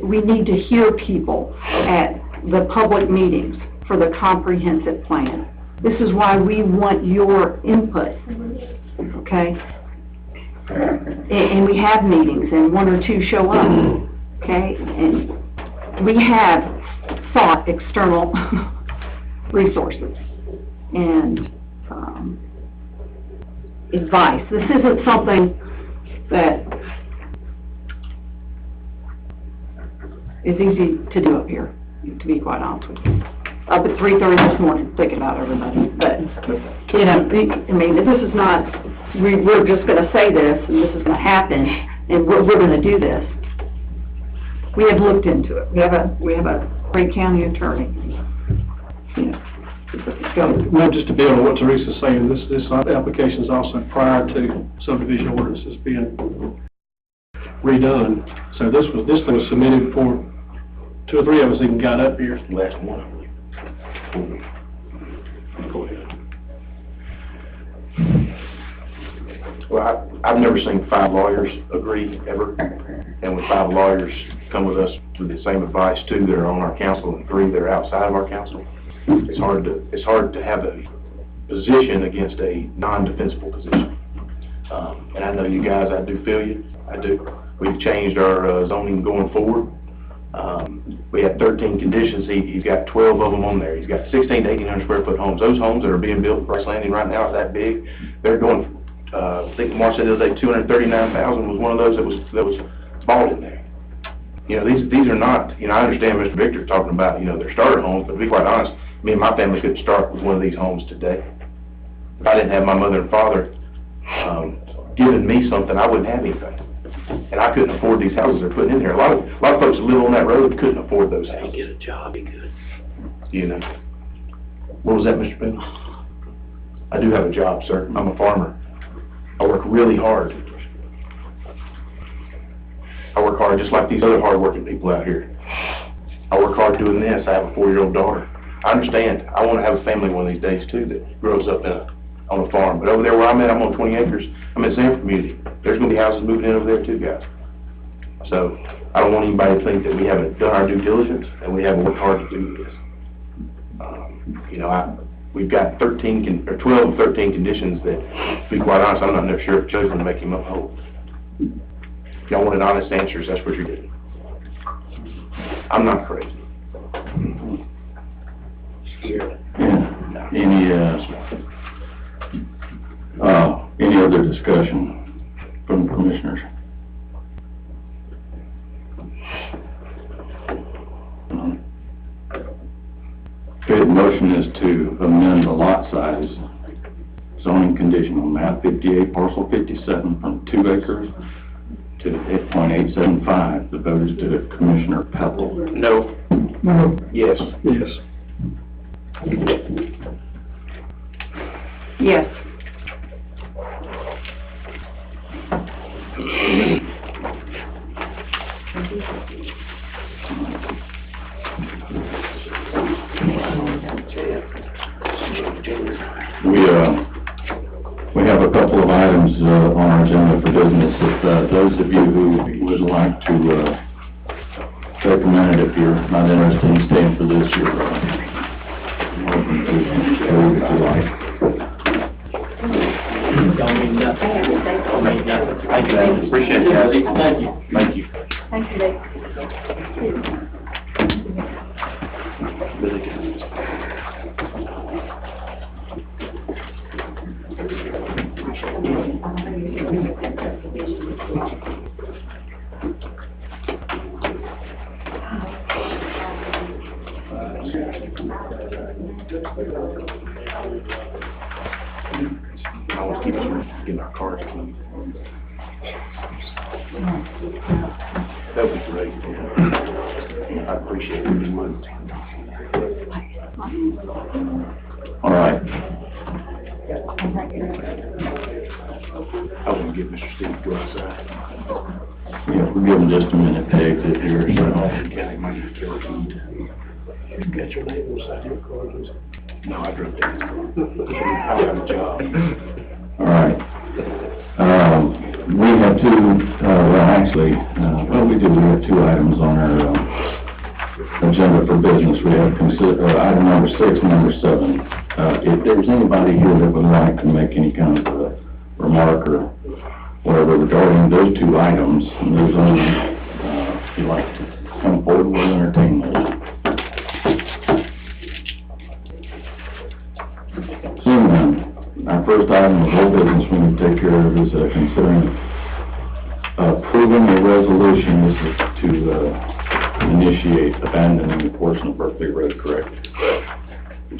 [SPEAKER 11] We need to hear people at the public meetings for the comprehensive plan. This is why we want your input, okay? And we have meetings and 1 or 2 show up, okay? And we have sought external resources and advice. This isn't something that is easy to do up here, to be quite honest with you. Up at 3:30 this morning, thinking about everybody, but, you know, I mean, this is not, we're just gonna say this, and this is gonna happen, and we're gonna do this. We have looked into it. We have a great county attorney. You know, go.
[SPEAKER 12] Not just to build on what Teresa's saying, this application is also prior to subdivision ordinances being redone. So this thing was submitted before 2 or 3 of us even got up here.
[SPEAKER 2] Last one, I believe. Go ahead. Well, I've never seen 5 lawyers agree ever, and when 5 lawyers come with us with the same advice, 2 that are on our council and 3 that are outside of our council, it's hard to have a position against a non-defensible position. And I know you guys, I do feel you, I do. We've changed our zoning going forward. We had 13 conditions, he's got 12 of them on there. He's got 16 to 1,800 square foot homes. Those homes that are being built in Price Landing right now are that big. They're going, I think Mark said the other day, 239,000 was one of those that was bought in there. You know, these are not, you know, I understand Mr. Victor talking about, you know, their starter homes, but to be quite honest, me and my family couldn't start with one of these homes today. If I didn't have my mother and father giving me something, I wouldn't have anything. And I couldn't afford these houses they're putting in there. A lot of folks that live on that road couldn't afford those houses.
[SPEAKER 7] Get a job, he could.
[SPEAKER 2] You know. What was that, Mr. Boone? I do have a job, sir. I'm a farmer. I work really hard. I work hard just like these other hard-working people out here. I work hard doing this. I have a 4-year-old daughter. I understand. I want to have a family one of these days, too, that grows up on a farm. But over there where I'm at, I'm on 20 acres. I'm in Sanford community. There's going to be houses moving in over there, too, guys. So I don't want anybody to think that we haven't done our due diligence and we haven't worked hard to do this. You know, we've got 12 or 13 conditions that, to be quite honest, I'm not sure if Joe's going to make him uphold. If y'all wanted honest answers, that's what you're getting. I'm not crazy.
[SPEAKER 1] Yeah. Any other discussion from the commissioners? Okay, the motion is to amend the lot size zoning condition on map 58, parcel 57, from 2 acres to 8.875. The vote is to Commissioner Pepple.
[SPEAKER 7] No.
[SPEAKER 1] No.
[SPEAKER 2] Yes.
[SPEAKER 1] Yes.
[SPEAKER 9] Yes.
[SPEAKER 1] We have a couple of items on our agenda for business. If those of you who would like to take a minute, if you're not interested in staying for this, you're welcome to leave if you like.
[SPEAKER 6] Don't mean nothing. Don't mean nothing. Thank you, Andy. Appreciate it, guys. Thank you. Thank you.
[SPEAKER 9] Thank you, Dave.
[SPEAKER 2] I want to keep us getting our cars clean. That would be great. I appreciate it very much.
[SPEAKER 1] All right.
[SPEAKER 2] I want to give Mr. Steve to go outside.
[SPEAKER 1] Yeah, we'll give them just a minute to exit here, so.
[SPEAKER 2] County might kill it. Got your name on the side of your car, please? No, I drove that. I have a job.
[SPEAKER 1] All right. We have we have two items on our agenda for business. We have item number 6 and number 7. If there's anybody here that would like to make any kind of a remark or whatever regarding those two items, and those only, if you'd like to come forward, we'll entertain those. Seeing none, our first item of whole business we need to take care of is considering approving a resolution. This is to initiate abandoning the portion of Berkeley Road, correct?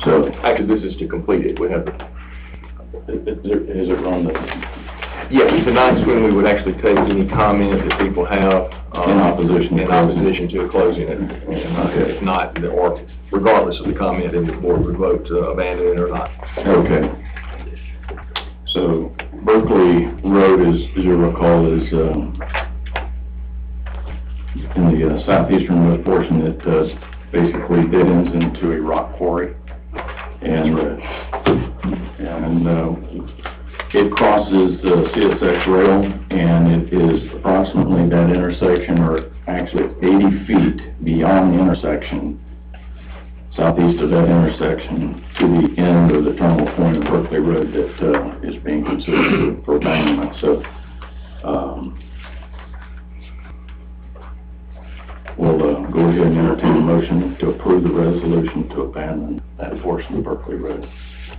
[SPEAKER 1] So,
[SPEAKER 2] Actually, this is to complete it. We have,
[SPEAKER 1] is it on the,
[SPEAKER 2] yeah, tonight's when we would actually take any comment that people have.
[SPEAKER 1] In opposition to
[SPEAKER 2] in
[SPEAKER 1] closing.
[SPEAKER 2] opposition to closing it. And if not, or regardless of the comment, then the board would vote to abandon it or not.
[SPEAKER 1] okay. So, Berkeley Road is, as you recall, is, in the southeastern portion that, basically dead ends into a rock quarry. And it crosses the CSX rail, and it is approximately that intersection, or actually 80 feet beyond the intersection, southeast of that intersection, to the end of the terminal point of Berkeley Road that is being considered for abandonment. So, we'll go ahead and entertain a motion to approve the resolution to abandon that portion of Berkeley Road.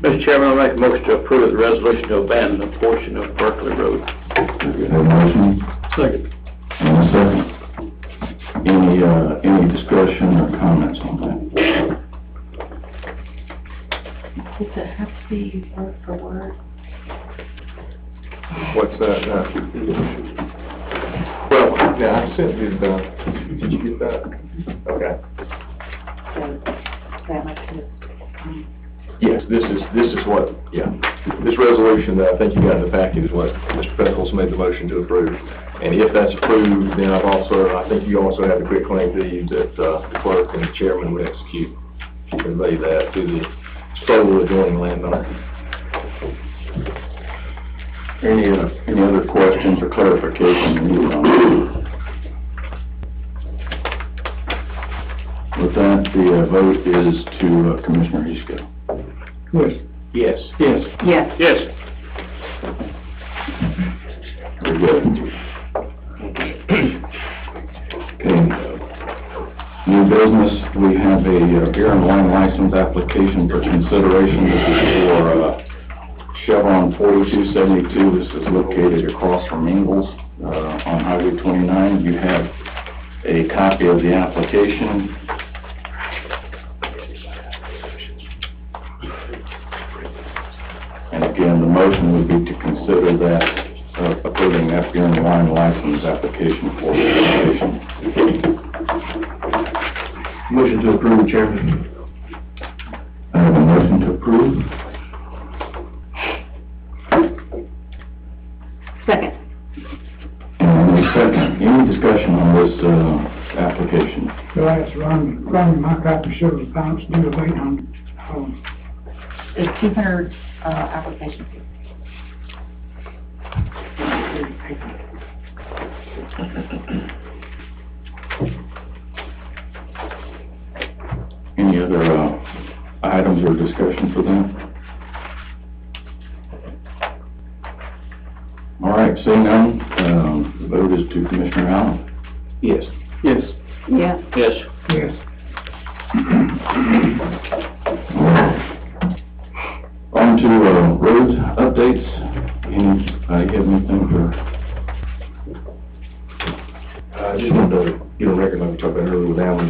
[SPEAKER 12] Mr. Chairman, I'll make a motion to approve the resolution to abandon a portion of Berkeley Road.
[SPEAKER 1] We have a motion?
[SPEAKER 12] Second.
[SPEAKER 1] And a second. Any discussion or comments on that?
[SPEAKER 9] Does it have to be word for word?
[SPEAKER 2] What's that? Well, yeah, I sent you the, did you get that? Okay. Yes, this is what, yeah, this resolution that I think you got in the packet is what Mr. Peckles made the motion to approve. And if that's approved, then I think you also have the quick claim deed that the clerk and the chairman would execute to convey that to the sole adjoining landowner.
[SPEAKER 1] Any other questions or clarification needed on that? With that, the vote is to Commissioner Easko.
[SPEAKER 2] Yes.
[SPEAKER 12] Yes.
[SPEAKER 9] Yes.
[SPEAKER 12] Yes.
[SPEAKER 1] Very good. Okay. New business, we have a beer and wine license application for consideration. This is for Chevron 4272. This is located across from Ingalls on Highway 29. You have a copy of the application. And again, the motion would be to consider that approving that beer and wine license application for consideration.
[SPEAKER 2] Motion to approve, Chairman.
[SPEAKER 1] I have a motion to approve.
[SPEAKER 9] Second.
[SPEAKER 1] And a second. Any discussion on this, application?
[SPEAKER 3] So that's Ron, my copy shows a balance due of $800.
[SPEAKER 13] It's 200, application fee.
[SPEAKER 1] Any other, items or discussion for them? All right, seeing none, the vote is to Commissioner Allen.
[SPEAKER 2] Yes.
[SPEAKER 5] Yes.
[SPEAKER 9] Yes.
[SPEAKER 7] Yes.
[SPEAKER 3] Yes.
[SPEAKER 1] On to, road updates. Anybody have anything for?
[SPEAKER 2] I just wanted to get a record like we talked about earlier with Alan,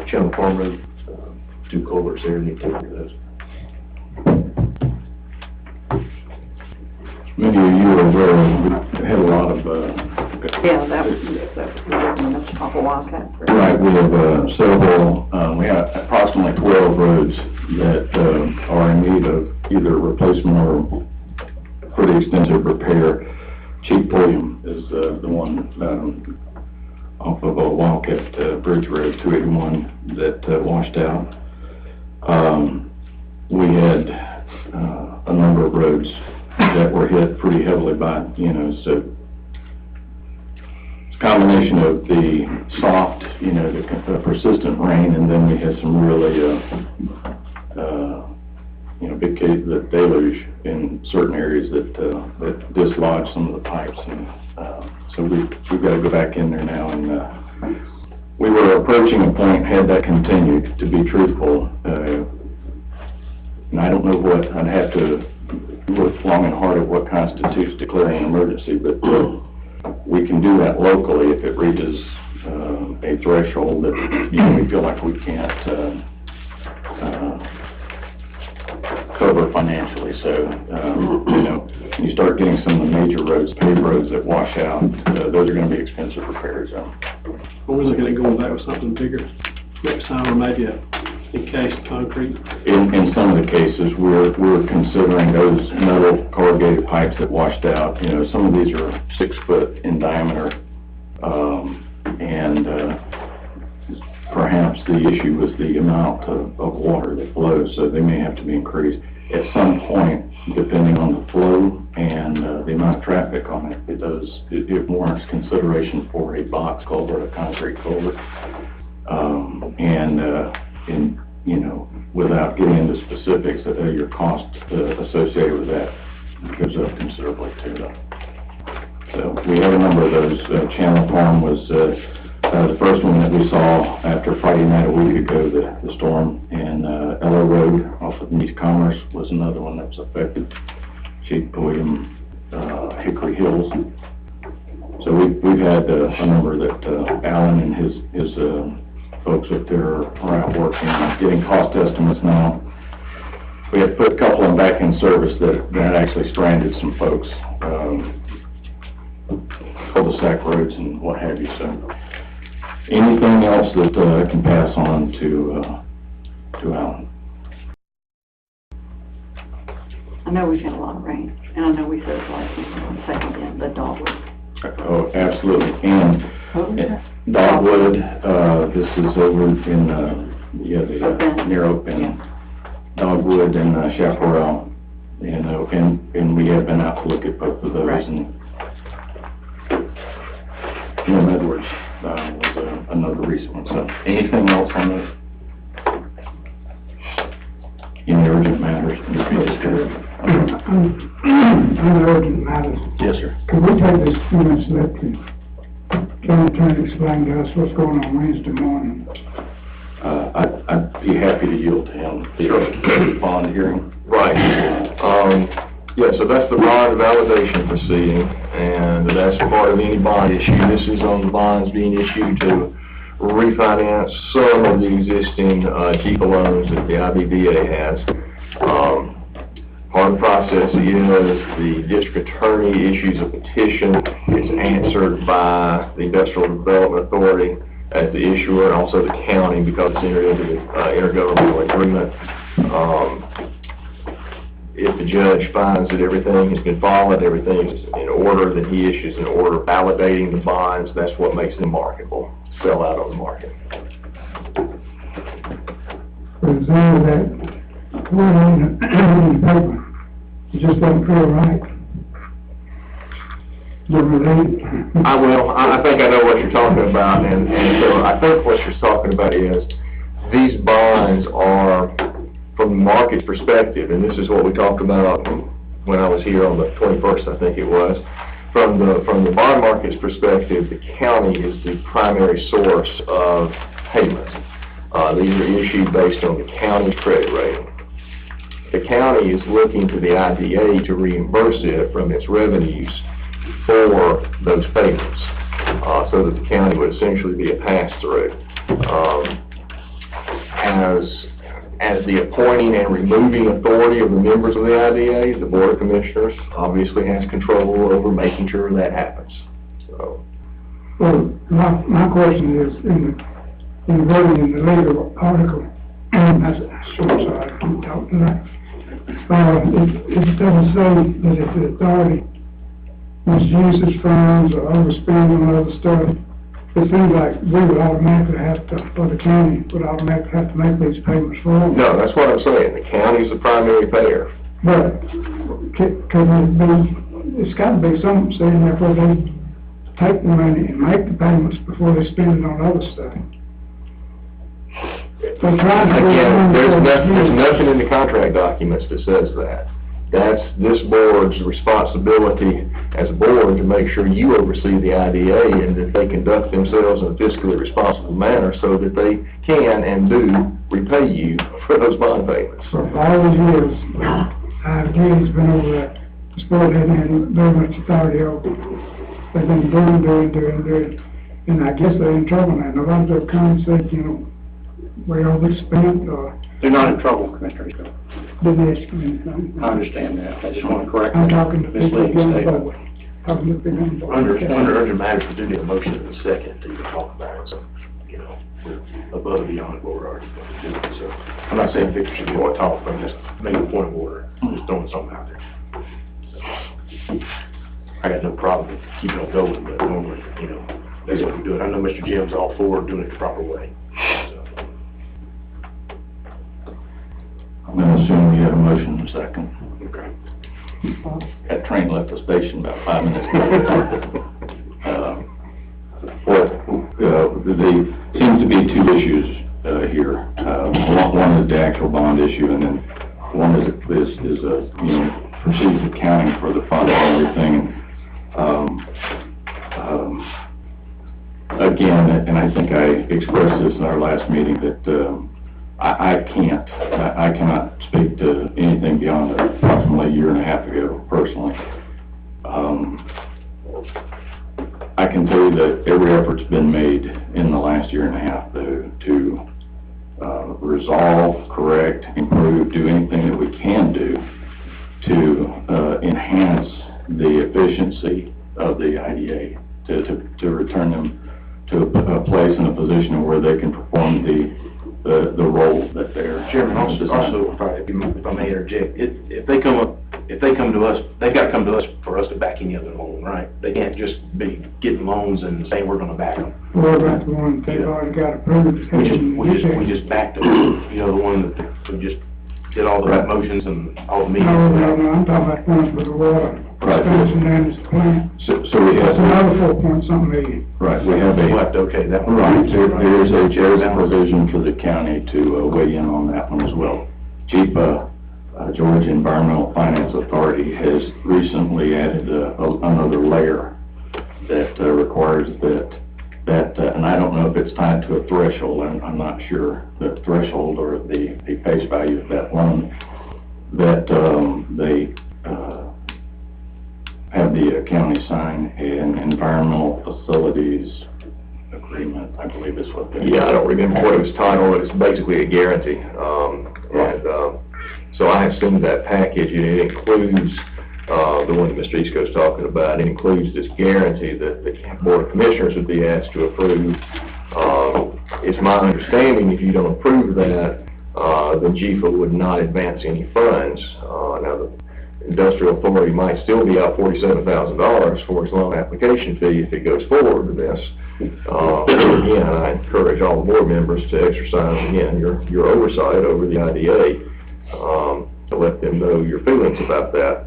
[SPEAKER 2] Channel Farm Road, 2 culverts there, need to take care of those.
[SPEAKER 1] Many of you are aware, we had a lot of,
[SPEAKER 13] Yeah, that was Mr. Papa Wildcat.
[SPEAKER 1] right, we have, several, we have approximately 12 roads that, are in need of either replacement or pretty extensive repair. Chief William is, the one, off of Wildcat, Bridge Road 281 that, washed out. We had, a number of roads that were hit pretty heavily by, so it's a combination of the soft, the persistent rain, and then we had some really, big case, the deluge in certain areas that dislodged some of the pipes, and, so we've got to go back in there now, and, we were approaching a point, had that continued, to be truthful, and I don't know what, I'd have to look long and hard at what constitutes declaring an emergency, but we can do that locally if it reaches a threshold that we feel like we can't cover financially. So, you start getting some of the major roads, paved roads that wash out, those are going to be expensive repairs.
[SPEAKER 5] We're looking at going back with something bigger next time, or maybe a encased concrete.
[SPEAKER 1] In some of the cases, we're considering those metal corrugated pipes that washed out. Some of these are 6 foot in diameter, and perhaps the issue was the amount of water that flows, so they may have to be increased. At some point, depending on the flow and the amount of traffic on it, it warrants consideration for a box culvert, a concrete culvert. Without getting into specifics, your cost associated with that goes up considerably too. So we have a number of those. Channel Farm was the first one that we saw after Friday night a week ago, the storm, and Ella Road off of East Commerce was another one that was affected. Chief William, Hickory Hills. So we've had a number that Alan and his folks up there are out working on getting cost estimates now. We had put a couple of them back in service that actually stranded some folks, cul-de-sac roads and what have you. So anything else that I can pass on to Alan?
[SPEAKER 13] I know we've had a lot of rain, and I know we said it last week on the second end, the dogwood.
[SPEAKER 1] Oh, absolutely. And Dogwood, this is over in, near Oak Bend. Dogwood and Chaparral, and we have been out to look at both of those.
[SPEAKER 13] Right.
[SPEAKER 1] And Edwards was another recent one. So anything else on those? Any urgent matters?
[SPEAKER 3] On urgent matters,
[SPEAKER 1] Yes, sir.
[SPEAKER 3] could we take this few minutes to let the county attorney explain to us what's going on Wednesday morning?
[SPEAKER 1] I'd be happy to yield to him. The bond hearing.
[SPEAKER 2] Right. Yeah, so that's the bond validation proceeding, and that's part of any bond issue. This is on the bonds being issued to refinance some of the existing JIPA loans that the IBVA has. Part of the process is the district attorney issues a petition. It's answered by the Industrial Development Authority. as the issuer, and also the county, because it's entered into the intergovernmental agreement. If the judge finds that everything has been followed, everything is in order, then he issues an order validating the bonds. That's what makes them marketable, sell out on the market.
[SPEAKER 3] For example, that word on the paper, it just doesn't feel right.
[SPEAKER 2] I think I know what you're talking about, and so I think what you're talking about is these bonds are, from the market perspective, and this is what we talked about when I was here on the 21st, I think it was. From the bond market's perspective, the county is the primary source of payments. These are issued based on the county's credit rating. The county is looking to the IDA to reimburse it from its revenues for those payments, so that the county would essentially be a pass-through. As the appointing and removing authority of the members of the IDA, the Board of Commissioners obviously has control over making sure that happens. So.
[SPEAKER 3] Well, my question is, in voting in the legal article, I'm sorry, I keep talking tonight. It doesn't say that if the authority misuses funds or overspends on other stuff, it seems like we would automatically have to, or the county would automatically have to make these payments for them.
[SPEAKER 2] No, that's what I'm saying. The county is the primary payer.
[SPEAKER 3] But could it be, it's got to be something saying that where they take the money and make the payments before they spend it on other stuff.
[SPEAKER 2] Again, there's nothing in the contract documents that says that. That's this board's responsibility as a board to make sure you oversee the IDA and that they conduct themselves in a fiscally responsible manner so that they can and do repay you for those bond payments.
[SPEAKER 3] For all these years, IDA's been over that. This board hasn't had very much authority over. They've been doing. And I guess they're in trouble now. A lot of them come and say, you know, we overspent or...
[SPEAKER 12] They're not in trouble, Commissioner Eagle.
[SPEAKER 3] Didn't ask me anything.
[SPEAKER 12] I understand that. I just want to correct
[SPEAKER 3] I'm talking to people
[SPEAKER 12] misleading
[SPEAKER 3] on the
[SPEAKER 12] statement.
[SPEAKER 3] board. Talking to people on the board.
[SPEAKER 12] Under urgent matters, we do need a motion in a second to even talk about it, so, you know, we're above and beyond what we're already going to do. So, I'm not saying Victor should be able to talk, but I'm just making a point of order, just throwing something out there. So, I got no problem with keeping on going, but normally, you know, that's what we do it. I know Mr. Jim's all for doing it the proper way. So.
[SPEAKER 1] I'm going to assume we have a motion in a second.
[SPEAKER 12] Okay.
[SPEAKER 1] That train left the station about 5 minutes ago. There seems to be two issues here. One is the actual bond issue, and then one is procedures accounting for the fund and everything. Again, and I think I expressed this in our last meeting, that I cannot speak to anything beyond approximately a year and a half ago, personally. I can tell you that every effort's been made in the last year and a half, though, to resolve, correct, improve, do anything that we can do to enhance the efficiency of the IDA, to return them to a place and a position where they can perform the role that they're...
[SPEAKER 12] Chairman, also, if I may interject, if they come to us, they've got to come to us for us to back any other loan, right? They can't just be getting loans and saying we're going to back them.
[SPEAKER 3] What about the one they've already got approved?
[SPEAKER 12] We just backed them, you know, the one that we just did all the motions and all the meetings.
[SPEAKER 3] No, I'm talking about ones with the water.
[SPEAKER 1] Right.
[SPEAKER 3] And then it's the plant.
[SPEAKER 1] So we have...
[SPEAKER 3] That's another 4-point-something million.
[SPEAKER 1] Right, we have a...
[SPEAKER 12] We'll have to okay that one.
[SPEAKER 1] Right, there is a provision for the county to weigh in on that one as well. Chief Georgia Environmental Finance Authority has recently added another layer that requires that, and I don't know if it's tied to a threshold, I'm not sure, the threshold or the face value of that loan, that they have the county sign an environmental facilities agreement, I believe is what they...
[SPEAKER 2] Yeah, I don't remember what it was titled, but it's basically a guarantee. So I have seen that package, and it includes the one that Mr. Easko's talking about. It includes this guarantee that the Board of Commissioners would be asked to approve It's my understanding if you don't approve that, then GFA would not advance any funds. Now, the industrial authority might still be out $47,000 for its loan application fee if it goes forward with this. Again, I encourage all the board members to exercise, again, your oversight over the IDA, to let them know your feelings about that.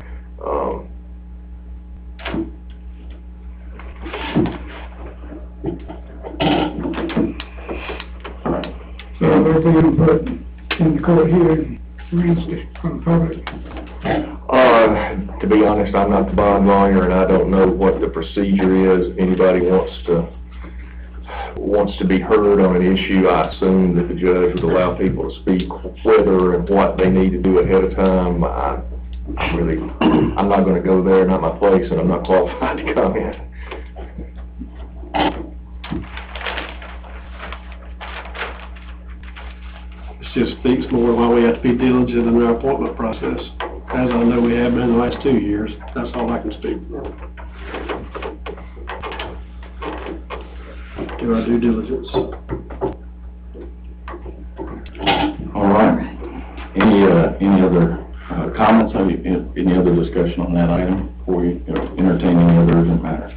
[SPEAKER 1] So everything input in the court here reached it from the public.
[SPEAKER 2] To be honest, I'm not the bond lawyer, and I don't know what the procedure is. If anybody wants to be heard on an issue, I assume that the judge would allow people to speak whether and what they need to do ahead of time. I'm not gonna go there, not my place, and I'm not qualified to comment.
[SPEAKER 12] It just speaks more why we have to be diligent in our appointment process, as I know we have been the last 2 years. That's all I can speak for. Do our due diligence.
[SPEAKER 1] All right. Any other comments, any other discussion on that item before we entertain any other urgent matters?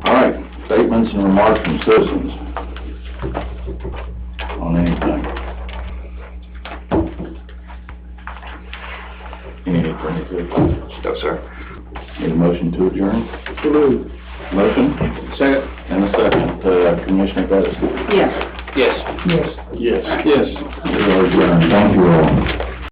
[SPEAKER 1] All right, statements and remarks from citizens on anything. Anything?
[SPEAKER 2] No, sir.
[SPEAKER 1] Need a motion to adjourn?
[SPEAKER 12] So moved.
[SPEAKER 1] Motion?
[SPEAKER 12] Second.
[SPEAKER 1] And a second. Commissioner Madison?
[SPEAKER 9] Yes.
[SPEAKER 12] Yes. Yes. Yes.
[SPEAKER 1] We are adjourned. Thank you all.